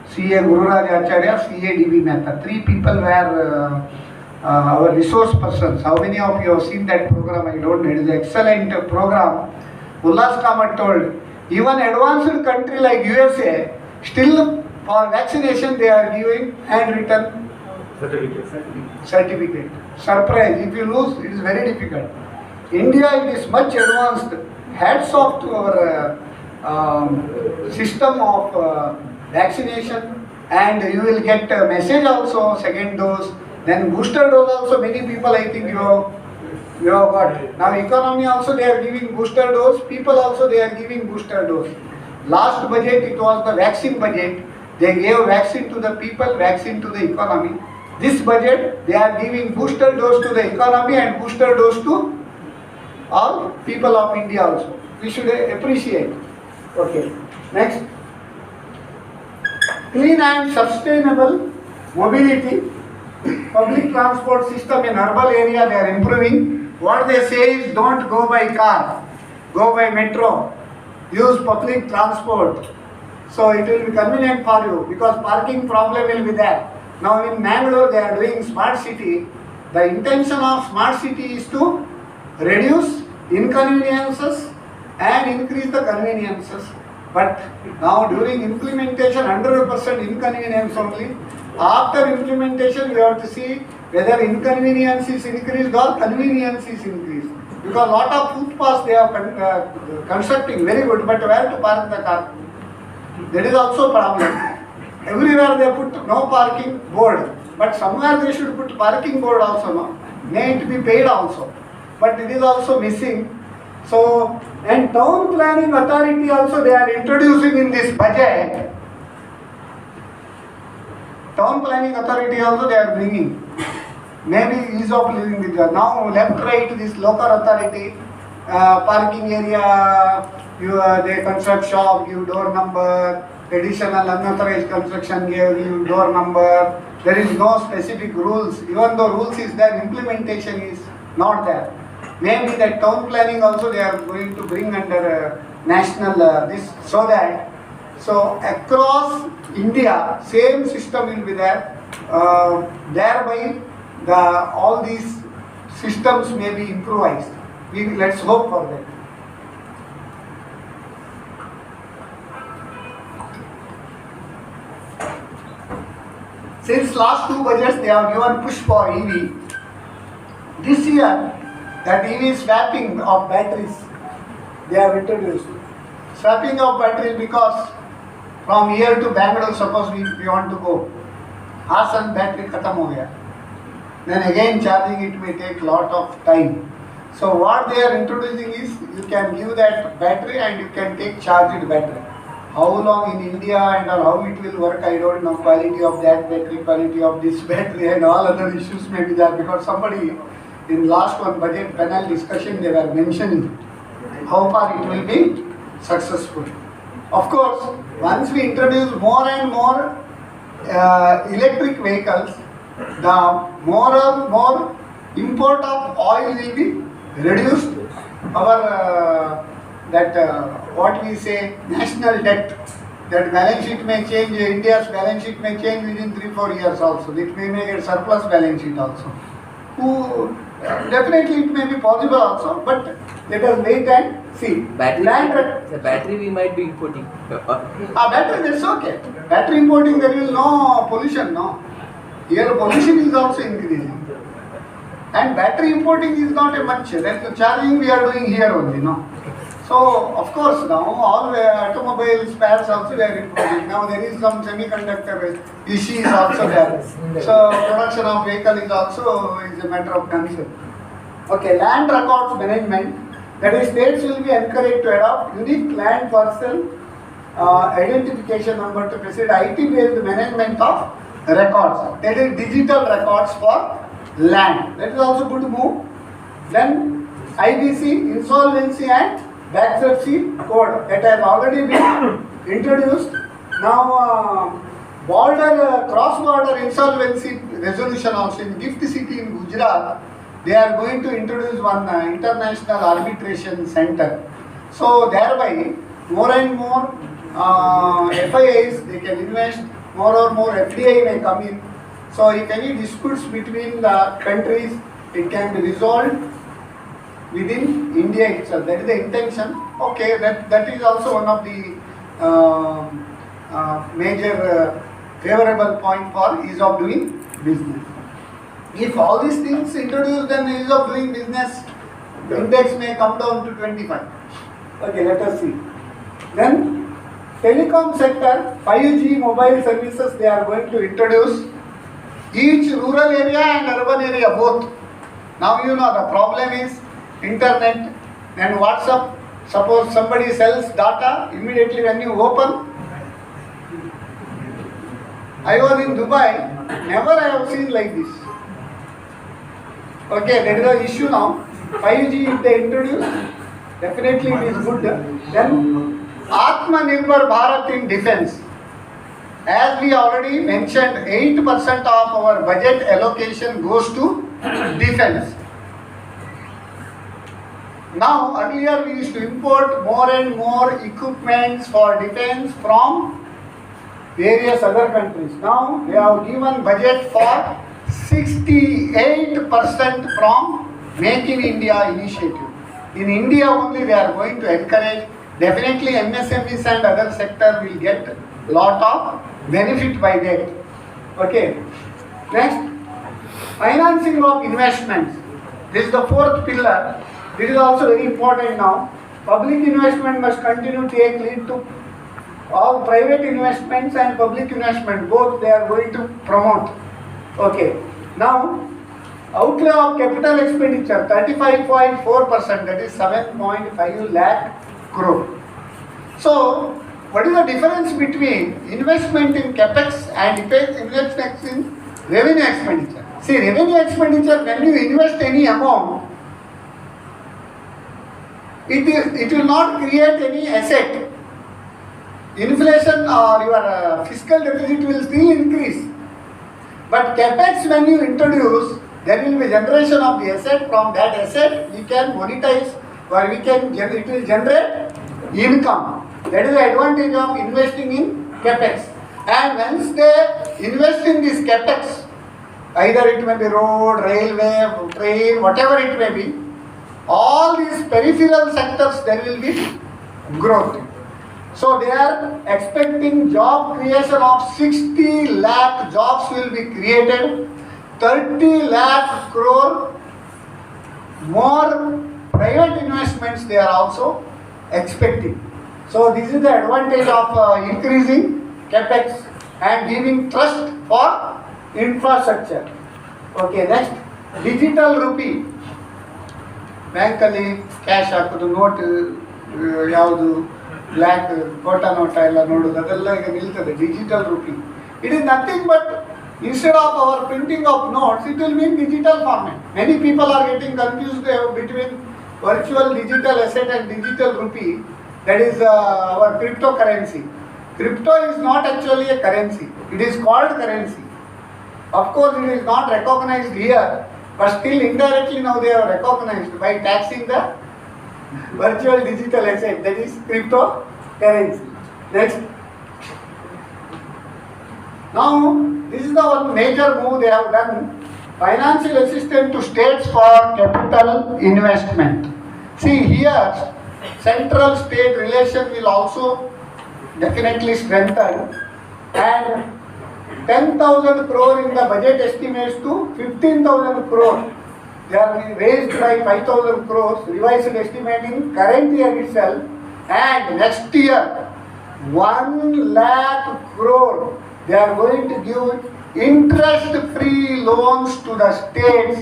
CA Gururaj Acharya, CA DB Mehta. 3 people were our resource persons. How many of you have seen that program? I don't know. It is an excellent program. Ullas Kamath told, even advanced country like USA, still for vaccination they are giving handwritten certificate. Surprise, if you lose, it is very difficult. India, it is much advanced. Hats off to our system of vaccination, and you will get a message also, second dose, then booster dose also. Many people, I think you have got. Now economy also they are giving booster dose, people also they are giving booster dose. Last budget it was the vaccine budget, they gave vaccine to the people, vaccine to the economy. This budget they are giving booster dose to the economy and booster dose to all people of India also. We should appreciate. Okay, next. Clean and sustainable mobility. Public transport system in urban area they are improving. What they say is don't go by car, go by metro, use public transport. So it will be convenient for you because parking problem will be there. Now in Mangalore they are doing smart city. The intention of smart city is to reduce inconveniences and increase the conveniences. But now during implementation 100% inconvenience only. After implementation we have to see whether inconvenience is increased or convenience is increased. Because lot of footpaths they are constructing very good, but where to park the car? That is also problem. Everywhere they put no parking board, but somewhere they should put parking board also, no? May it be paid also, but it is also missing. So, and town planning authority also they are introducing in this budget. Town planning authority also they are bringing. Maybe ease of living with that. Now left right this local authority, parking area, they construct shop, give door number, additional unauthorized construction give door number. There is no specific rules. Even though rules is there, implementation is not there. Maybe that town planning also they are going to bring under national this, so that across India same system will be there. Thereby all these systems may be improvised. Let's hope for that. Since last 2 budgets they have given push for EV. This year that EV swapping of batteries they have introduced. Swapping of batteries because from here to Bangalore suppose we want to go. Hasan battery khatam ho gaya. Then again charging it may take lot of time. So what they are introducing is you can give that battery and you can take charged battery. How long in India and how it will work I don't know. Quality of that battery, quality of this battery and all other issues may be there because somebody in last one budget panel discussion they were mentioning how far it will be successful. Of course, once we introduce more and more electric vehicles, the more import of oil will be reduced. Our what we say national debt, that balance sheet may change. India's balance sheet may change within 3-4 years also. It may make a surplus balance sheet also. Definitely it may be possible also, but let us wait and see. The battery we might be importing. Battery that's okay. Battery importing there is no pollution, no. Here pollution is also increasing. And battery importing is not a much. Then the charging we are doing here only, no. So of course now all automobile spares also they are importing. Now there is some semiconductor issue is also there. So production of vehicle is also is a matter of concern. Okay, land records management. That is, states will be encouraged to adopt unique land parcel identification number to proceed IT-based management of records. That is digital records for land. That is also good move. Then IBC, insolvency and bankruptcy code, that has already been introduced. Now cross-border insolvency resolution also in Gift City in Gujarat, they are going to introduce one international arbitration center. So thereby more and more FIIs, they can invest, more and more FDI may come in. So if any disputes between the countries, it can be resolved within India itself. That is the intention. Okay, that is also one of the major favorable point for ease of doing business. If all these things introduced, then ease of doing business index may come down to 25. Okay, let us see. Then telecom sector, 5G mobile services they are going to introduce. Each rural area and urban area both. Now you know the problem is internet and WhatsApp. Suppose somebody sells data, immediately when you open. I was in Dubai, never I have seen like this. Okay, that is the issue now. 5G if they introduce, definitely it is good. Then Atmanirbhar Bharat in defense. As we already mentioned, 8% of our budget allocation goes to defense. Now, earlier we used to import more and more equipments for defense from various other countries. Now, they have given budget for 68% from Make in India initiative. In India only they are going to encourage. Definitely MSMEs and other sector will get lot of benefit by that. Okay. Next, financing of investments. This is the fourth pillar. This is also very important now. Public investment must continue to take lead to all private investments and public investment. Both they are going to promote. Okay. Now, outlay of capital expenditure 35.4%, that is 7.5 lakh crore. So, what is the difference between investment in capex and investment in revenue expenditure? See, revenue expenditure, when you invest any amount, it will not create any asset. Inflation or your fiscal deficit will still increase. But capex, when you introduce, there will be generation of the asset. From that asset, we can monetize or it will generate income. That is the advantage of investing in capex. And once they invest in this capex, either it may be road, railway, train, whatever it may be, all these peripheral sectors there will be growth. So they are expecting job creation of 60 lakh jobs will be created, 30 lakh crore more private investments they are also expecting. So this is the advantage of increasing capex and giving trust for infrastructure. Okay, next, digital rupee. ಬ್ಯಾಂಕಲ್ಲಿ cash ಹಾಕೋದು, note ಯಾವುದು black Kota ನೋಟ ಎಲ್ಲ ನೋಡೋದು ಅದೆಲ್ಲ ಈಗ ನಿಲ್ತದೆ. Digital rupee, it is nothing but instead of our printing of notes, it will be in digital format. Many people are getting confused between virtual digital asset and digital rupee. That is our cryptocurrency. Crypto is not actually a currency. It is called currency. Of course, it is not recognized here, but still indirectly now they are recognized by taxing the virtual digital asset, that is cryptocurrency. Next. Now, this is the one major move they have done. Financial assistance to states for capital investment. See here, central-state relation will also definitely strengthen, and 10,000 crore in the budget estimates to 15,000 crore. They are raised by 5,000 crores, revised estimate in current year itself, and next year 1 lakh crore. They are going to give interest-free loans to the states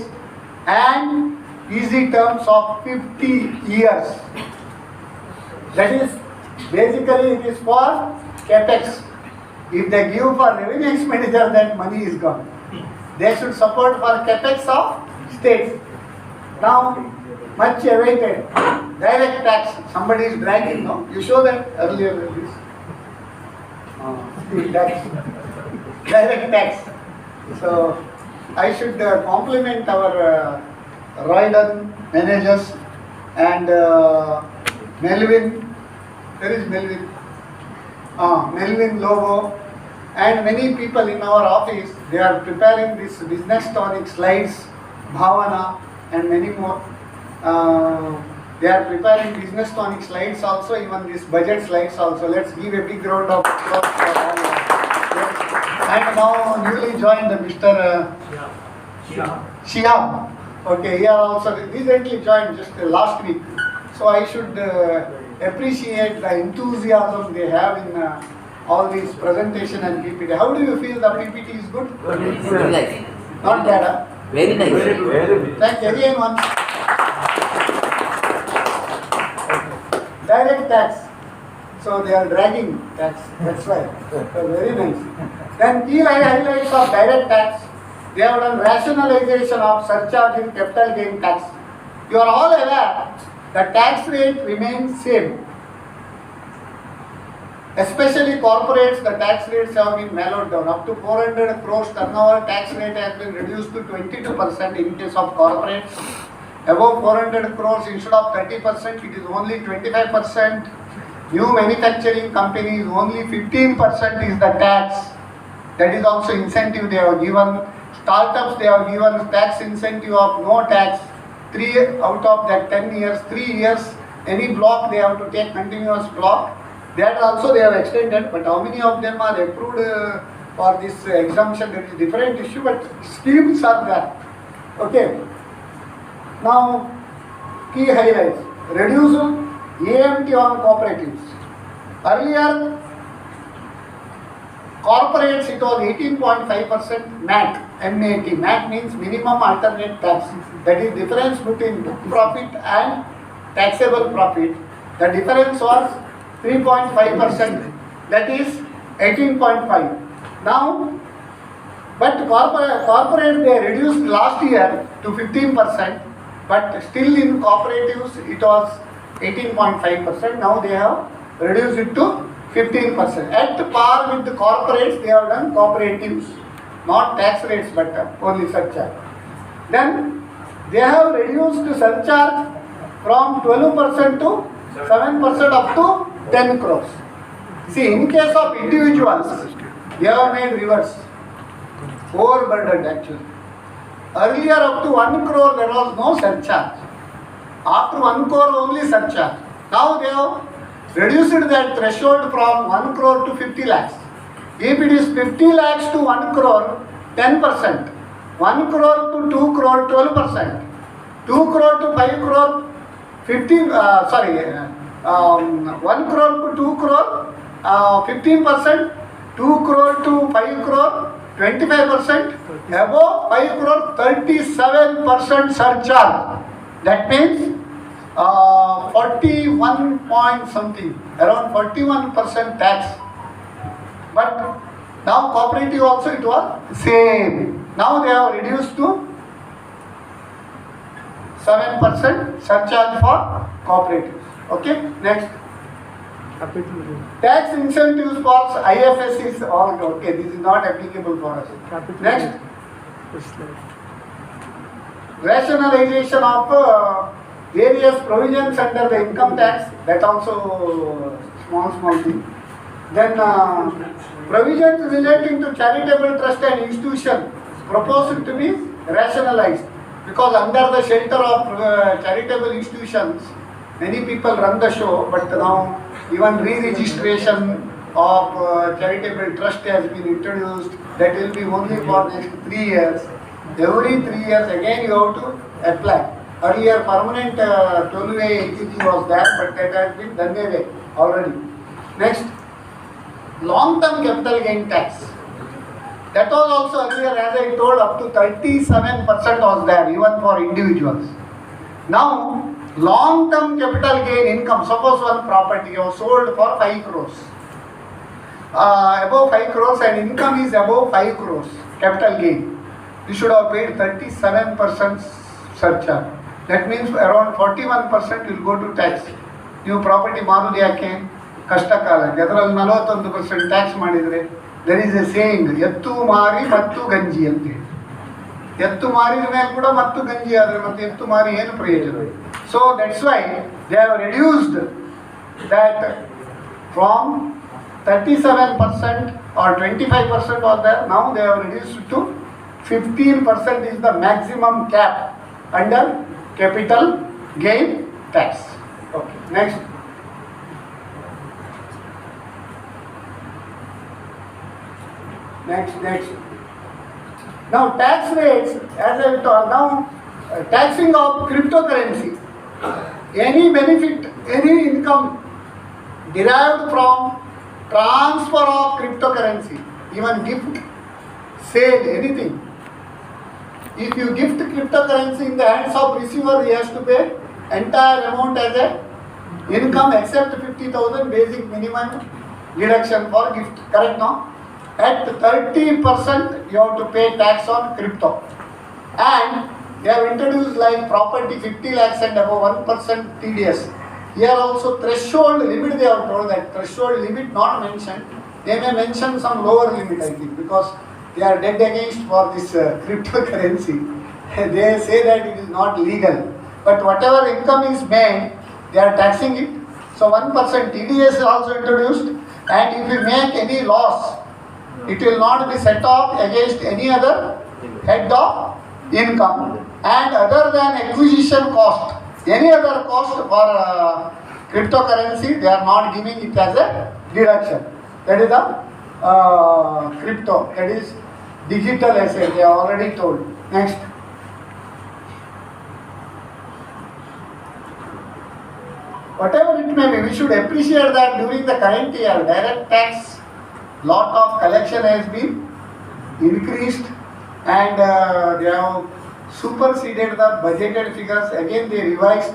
and easy terms of 50 years. That is Basically, it is for capex. If they give for revenue expenditure, that money is gone. They should support for capex of states. Now, much awaited direct tax. Somebody is dragging, no? You show that earlier. This. Tax. Direct tax. So, I should compliment our Roydon managers and Melvin. There is Melvin. Melvin Lobo and many people in our office. They are preparing this business tonic slides, Bhawan and many more. They are preparing business tonic slides also, even this budget slides also. Let's give a big round of applause for all of them. And now newly joined Mr. Shyam. Okay, he also recently joined just last week. So I should appreciate the enthusiasm they have in all these presentation and PPT. How do you feel the PPT is good? Very nice. Not bad, huh? Very nice. Thank you again once. Direct tax. So they are dragging tax. That's right. So very nice. Then key highlights of direct tax. They have done rationalization of surcharge in capital gain tax. You are all aware the tax rate remains same. Especially corporates, the tax rates have been mellowed down. Up to 400 crores turnover, tax rate has been reduced to 22% in case of corporates. Above 400 crores, instead of 30%, it is only 25%. New manufacturing companies, only 15% is the tax. That is also incentive they have given. Startups, they have given tax incentive of no tax. 3 out of that 10 years, 3 years, any block they have to take continuous block. That also they have extended, but how many of them are approved for this exemption? That is a different issue, but schemes are there. Okay. Now, key highlights. Reduce AMT on cooperatives. Earlier, corporates it was 18.5% MAT. MAT. MAT means minimum alternate tax. That is difference between book profit and taxable profit. The difference was 3.5%. That is 18.5. Now, but corporate they reduced last year to 15%, but still in cooperatives it was 18.5%. Now they have reduced it to 15%. At par with the corporates, they have done cooperatives, not tax rates but only surcharge. Then they have reduced the surcharge from 12% to 7% up to 10 crores. See, in case of individuals, they have made reverse. Overburdened actually. Earlier up to 1 crore there was no surcharge. After 1 crore only surcharge. Now they have reduced that threshold from 1 crore to 50 lakhs. If it is 50 lakhs to 1 crore, 10%. 1 crore to 2 crore, 12%. 2 crore to 5 crore, 1 crore to 2 crore, 15%. 2 crore to 5 crore, 25%. Above 5 crore, 37% surcharge. That means 41 point something, around 41% tax. But now cooperative also it was same. Now they have reduced to 7% surcharge for cooperatives. Okay, next. Tax incentives for IFS is all okay. This is not applicable for us. Next. Rationalization of various provisions under the income tax. That also small thing. Then provisions relating to charitable trust and institution proposed to be rationalized, because under the shelter of charitable institutions, many people run the show, but now even re-registration of charitable trust has been introduced. That will be only for next 3 years. Every 3 years again you have to apply. Earlier permanent 12-way LTG was there, but that has been done away already. Next, long-term capital gain tax. That was also earlier, as I told, up to 37% was there even for individuals. Now long-term capital gain income. Suppose one property you have sold for 5 crores. Above 5 crores and income is above 5 crores capital gain. You should have paid 37% surcharge. That means around 41% will go to tax. You property ಮಾರುದು ಯಾಕೆ ಕಷ್ಟ ಕಾಲಕ್ಕೆ ಅದರಲ್ಲಿ 41% tax ಮಾಡಿದರೆ there is a saying ಎತ್ತು ಮಾರಿ ಮತ್ತು ಗಂಜಿ ಅಂತ ಹೇಳಿ ಎತ್ತು ಮಾರಿದ ಮೇಲೆ ಕೂಡ ಮತ್ತು ಗಂಜಿ ಆದರೆ ಮತ್ತೆ ಎತ್ತು ಮಾರಿ ಏನು ಪ್ರಯೋಜನ so that's why they have reduced that from 37% or 25% was there, now they have reduced to 15% is the maximum cap under capital gain tax. Okay, next. Next. Now tax rates, as I told, now taxing of cryptocurrency. Any benefit, any income derived from transfer of cryptocurrency, even gift, sale, anything. If you gift cryptocurrency in the hands of receiver, he has to pay entire amount as a income except 50,000 basic minimum deduction for gift. Correct now? At 30% you have to pay tax on crypto. And they have introduced like property 50 lakhs and above 1% TDS. Here also threshold limit they have told that threshold limit not mentioned. They may mention some lower limit I think because they are dead against for this cryptocurrency. They say that it is not legal. But whatever income is made, they are taxing it. So 1% TDS is also introduced. And if you make any loss, it will not be set off against any other head of income. And other than acquisition cost, any other cost for cryptocurrency, they are not giving it as a deduction. That is the crypto, that is digital asset, they are already told. Next. Whatever it may be, we should appreciate that during the current year, direct tax, lot of collection has been increased and they have superseded the budgeted figures. Again they revised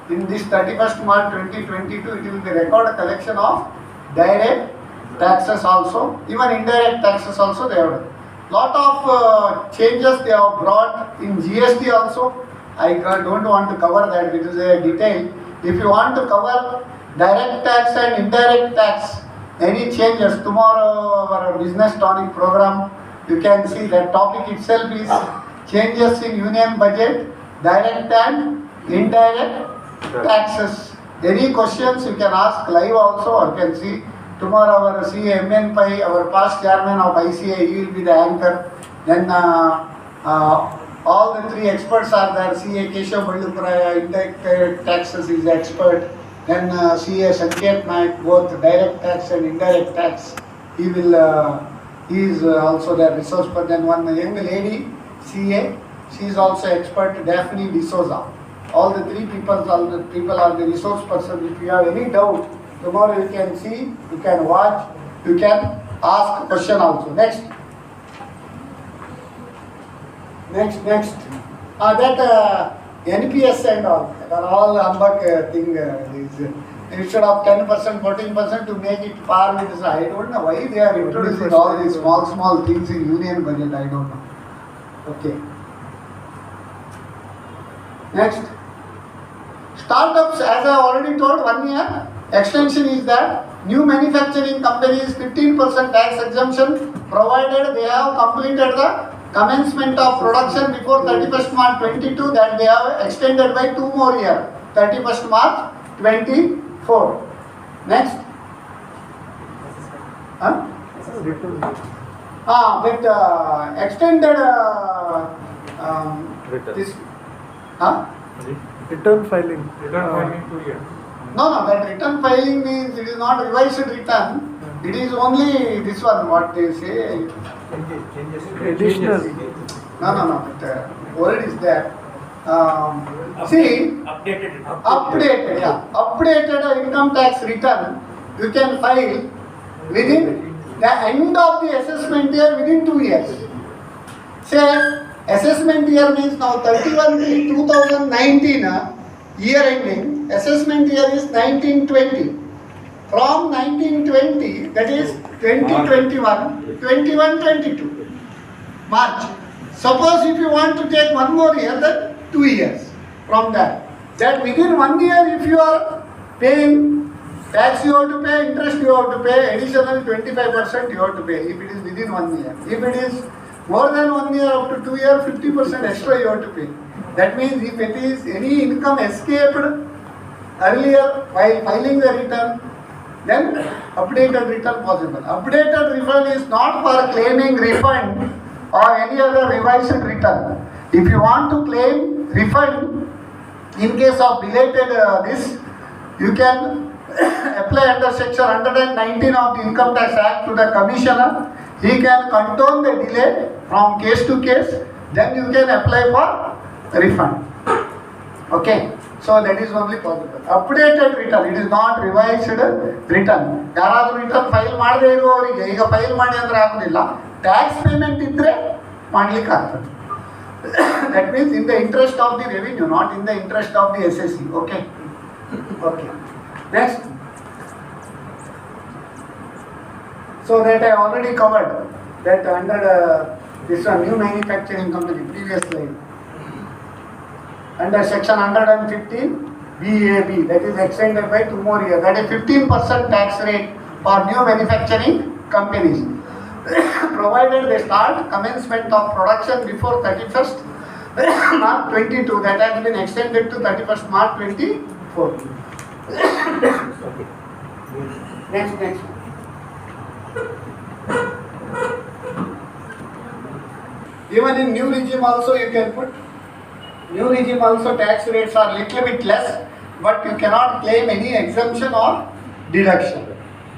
in this 31st March 2022, it will be record collection of direct taxes also, even indirect taxes also they have. Lot of changes they have brought in GST also. I don't want to cover that, it is a detail. If you want to cover direct tax and indirect tax, any changes, tomorrow our business tonic program, you can see that topic itself is changes in union budget, direct and indirect taxes. Any questions you can ask live also or can see. Tomorrow our CA MN Pai, our past chairman of ICAI, he will be the anchor. Then all the three experts are there. CA Keshav Ballupraya, indirect taxes is expert. Then CA S.S.Nayak, both direct tax and indirect tax. He is also the resource person. Then one young lady, CA, she is also expert, Daphne D'Souza. All the three people are the resource person. If you have any doubt, tomorrow you can see, you can watch, you can ask question also. Next. That NPS and all, that are all humbug thing. Instead of 10%, 14% to make it par with this. I don't know why they are introducing all these small things in union budget. I don't know. Okay. Next. Startups, as I already told, 1 year extension is that new manufacturing companies 15% tax exemption provided they have completed the commencement of production before 31st March 22, that they have extended by 2 more years, 31st March 24. Next. With extended this. Return filing 2 years. No, that return filing means it is not revised return. It is only this one, what they say. Additional. No. That word is there. See, updated income tax return you can file within the end of the assessment year within 2 years. Say assessment year means now 31/3/2019. year ending, assessment year is 1920. From 1920, that is 2021, 21-22, March. Suppose if you want to take one more year, then 2 years from that. That within 1 year, if you are paying tax, you have to pay, interest you have to pay, additional 25% you have to pay if it is within 1 year. If it is more than 1 year, up to 2 years, 50% extra you have to pay. That means if it is any income escaped earlier while filing the return, then updated return possible. Updated return is not for claiming refund or any other revised return. If you want to claim refund in case of belated this, you can apply under section 119 of the Income Tax Act to the Commissioner. He can condone the delay from case to case. Then you can apply for refund. Okay. So that is only possible. Updated return, it is not revised return. ಯಾರಾದರೂ return file ಮಾಡದೇ ಇರುವವರಿಗೆ ಈಗ file ಮಾಡಿ ಅಂದ್ರೆ ಆಗುದಿಲ್ಲ. Tax payment ಇದ್ರೆ ಮಾಡ್ಲಿಕ್ಕೆ ಆಗ್ತದೆ. That means in the interest of the revenue, not in the interest of the SSC. Okay. Okay. Next. So that I already covered that under this one new manufacturing company previous slide. Under section 115 BAB, that is extended by 2 more years. That is 15% tax rate for new manufacturing companies, provided they start commencement of production before 31st March 22. That has been extended to 31st March 24. Next. Even in new regime also you can put. New regime also tax rates are little bit less, but you cannot claim any exemption or deduction.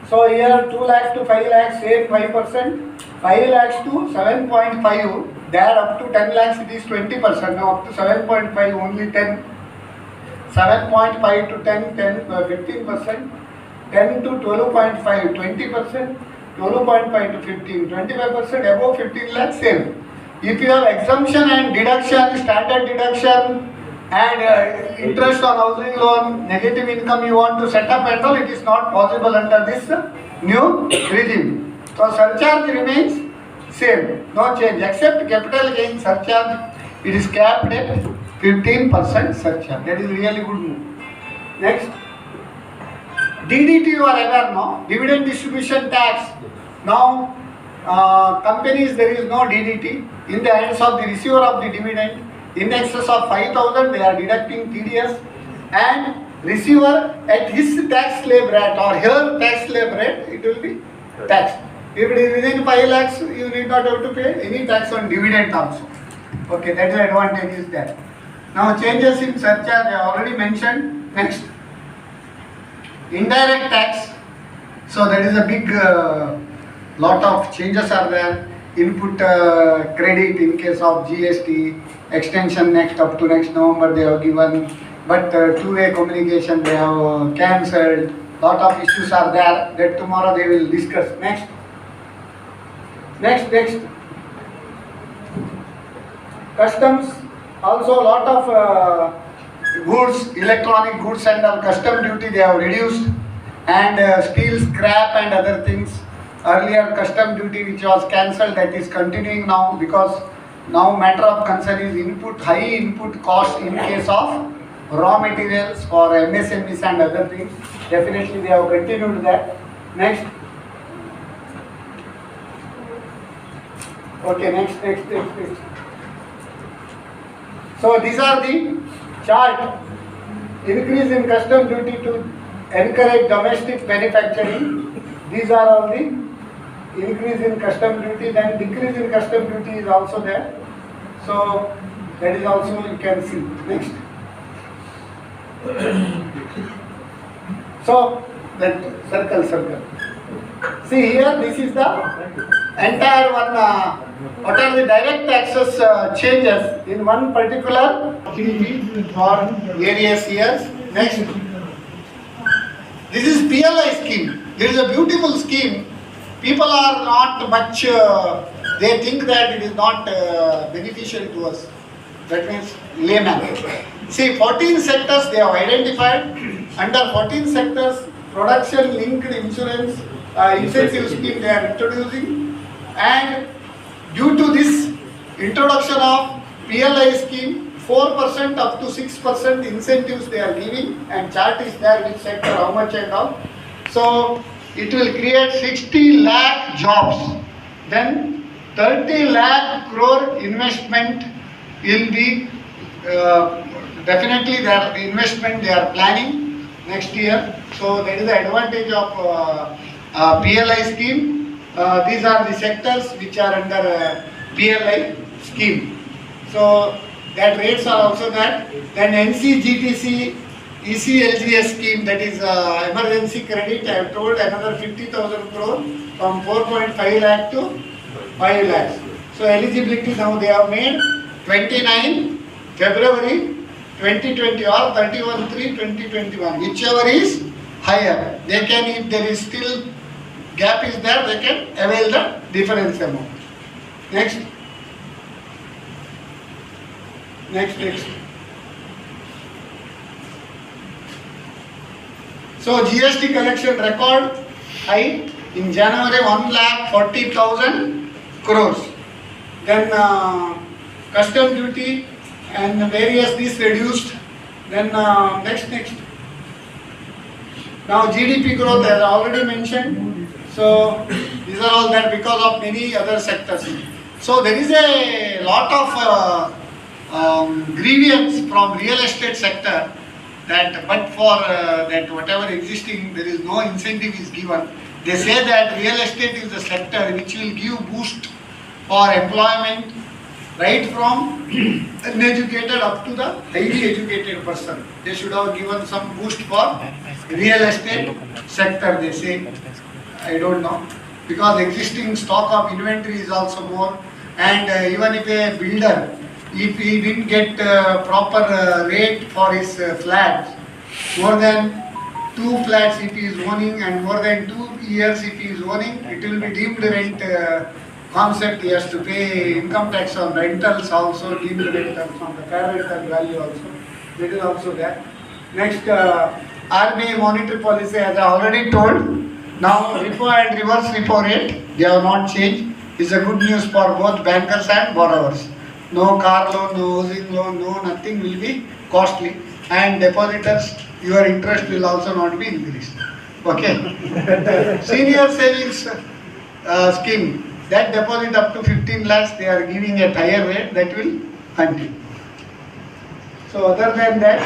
So here 2 lakhs to 5 lakhs save 5%, 5 lakhs to 7.5, there up to 10 lakhs it is 20%, now up to 7.5 only 10, 7.5 to 10, 15%, 10 to 12.5, 20%, 12.5 to 15, 25%, above 15 lakhs save. If you have exemption and deduction, standard deduction and interest on housing loan, negative income you want to set up and all, it is not possible under this new regime. So surcharge remains same, no change, except capital gain surcharge, it is capped at 15% surcharge. That is really good move. Next, DDT you are aware now, Dividend Distribution Tax. Now companies there is no DDT in the hands of the receiver of the dividend. In excess of 5,000 they are deducting TDS, and receiver at his tax slab rate or her tax slab rate it will be taxed. If it is within 5 lakhs you need not have to pay any tax on dividend also. Okay, that is the advantage is there. Now changes in surcharge I already mentioned. Next, indirect tax. So that is a big lot of changes are there. Input credit in case of GST, extension next up to next November they have given, but two-way communication they have cancelled. Lot of issues are there that tomorrow they will discuss. Next. Customs, also lot of goods, electronic goods and all custom duty they have reduced, and steel scrap and other things. Earlier custom duty which was cancelled, that is continuing now, because now matter of concern is high input cost in case of raw materials for MSMEs and other things. Definitely they have continued that. Next. Okay, next. So these are the chart. Increase in custom duty to encourage domestic manufacturing. These are all the increase in custom duty. Then decrease in custom duty is also there. So that is also you can see. Next. So that circle. See here, this is the entire one. What are the direct taxes changes in one particular GDP for various years? Next. This is PLI scheme. It is a beautiful scheme. People are not much, they think that it is not beneficial to us. That means layman. See, 14 sectors they have identified. Under 14 sectors, production linked insurance incentive scheme they are introducing. And due to this introduction of PLI scheme, 4% up to 6% incentives they are giving, and chart is there which sector, how much and all. So it will create 60 lakh jobs. Then 30 lakh crore investment in the definitely their investment they are planning next year. So that is the advantage of PLI scheme. These are the sectors which are under PLI scheme. So that rates are also there. Then NCGTC, ECLGS scheme, that is emergency credit, I have told another 50,000 crore from 4.5 lakh to 5 lakhs. So eligibility now they have made 29 February 2020 or 31/3/2021, whichever is higher. They can, if there is still gap is there, they can avail the difference amount. Next. So GST collection record high in January 1,40,000 crores. Then custom duty and various these reduced. Then next. Now GDP growth as I already mentioned. So these are all that because of many other sectors. So there is a lot of grievance from real estate sector that but for that whatever existing there is no incentive is given. They say that real estate is the sector which will give boost for employment right from uneducated up to the highly educated person. They should have given some boost for real estate sector, they say. I don't know, because existing stock of inventory is also more, and even if a builder, if he didn't get proper rate for his flats, more than 2 flats if he is owning and more than 2 years if he is owning, it will be deemed rent concept. He has to pay income tax on rentals also, deemed rentals on the fair rental value also. That is also there. Next, RBI monetary policy, as I already told. Now repo and reverse repo rate, they have not changed. It's a good news for both bankers and borrowers. No car loan, no housing loan, no nothing will be costly. And depositors, your interest will also not be increased. Okay. Senior savings scheme, that deposit up to 15 lakhs, they are giving at higher rate, that will continue. So other than that,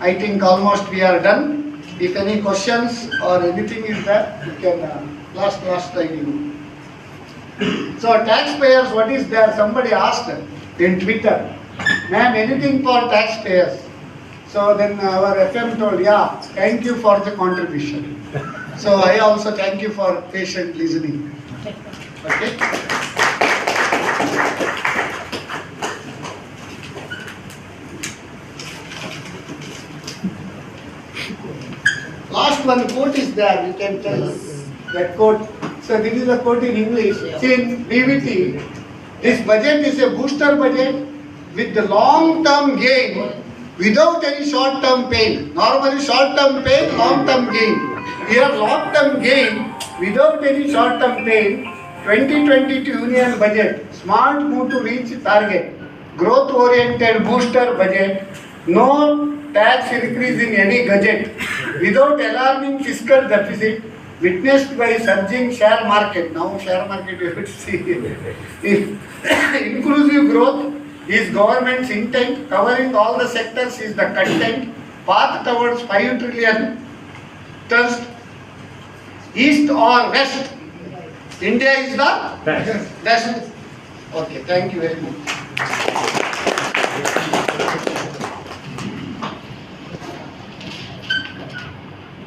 I think almost we are done. If any questions or anything is there, you can last I give. So taxpayers, what is there? Somebody asked in Twitter, ma'am, anything for taxpayers? So then our FM told, yeah, thank you for the contribution. So I also thank you for patient listening. Okay. Last one quote is there, we can tell that quote. So this is a quote in English. See, in BVT, this budget is a booster budget with the long-term gain without any short-term pain. Normally short-term pain, long-term gain. Here long-term gain without any short-term pain. 2022 Union budget, smart move to reach target, growth-oriented booster budget, no tax increase in any gadget, without alarming fiscal deficit, witnessed by surging share market. Now share market you have to see. Inclusive growth is government's intent, covering all the sectors is the content, path towards 5 trillion, thus east or west. India is the best. Okay, thank you very much.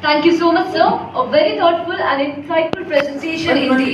Thank you so much, sir. A very thoughtful and insightful presentation indeed.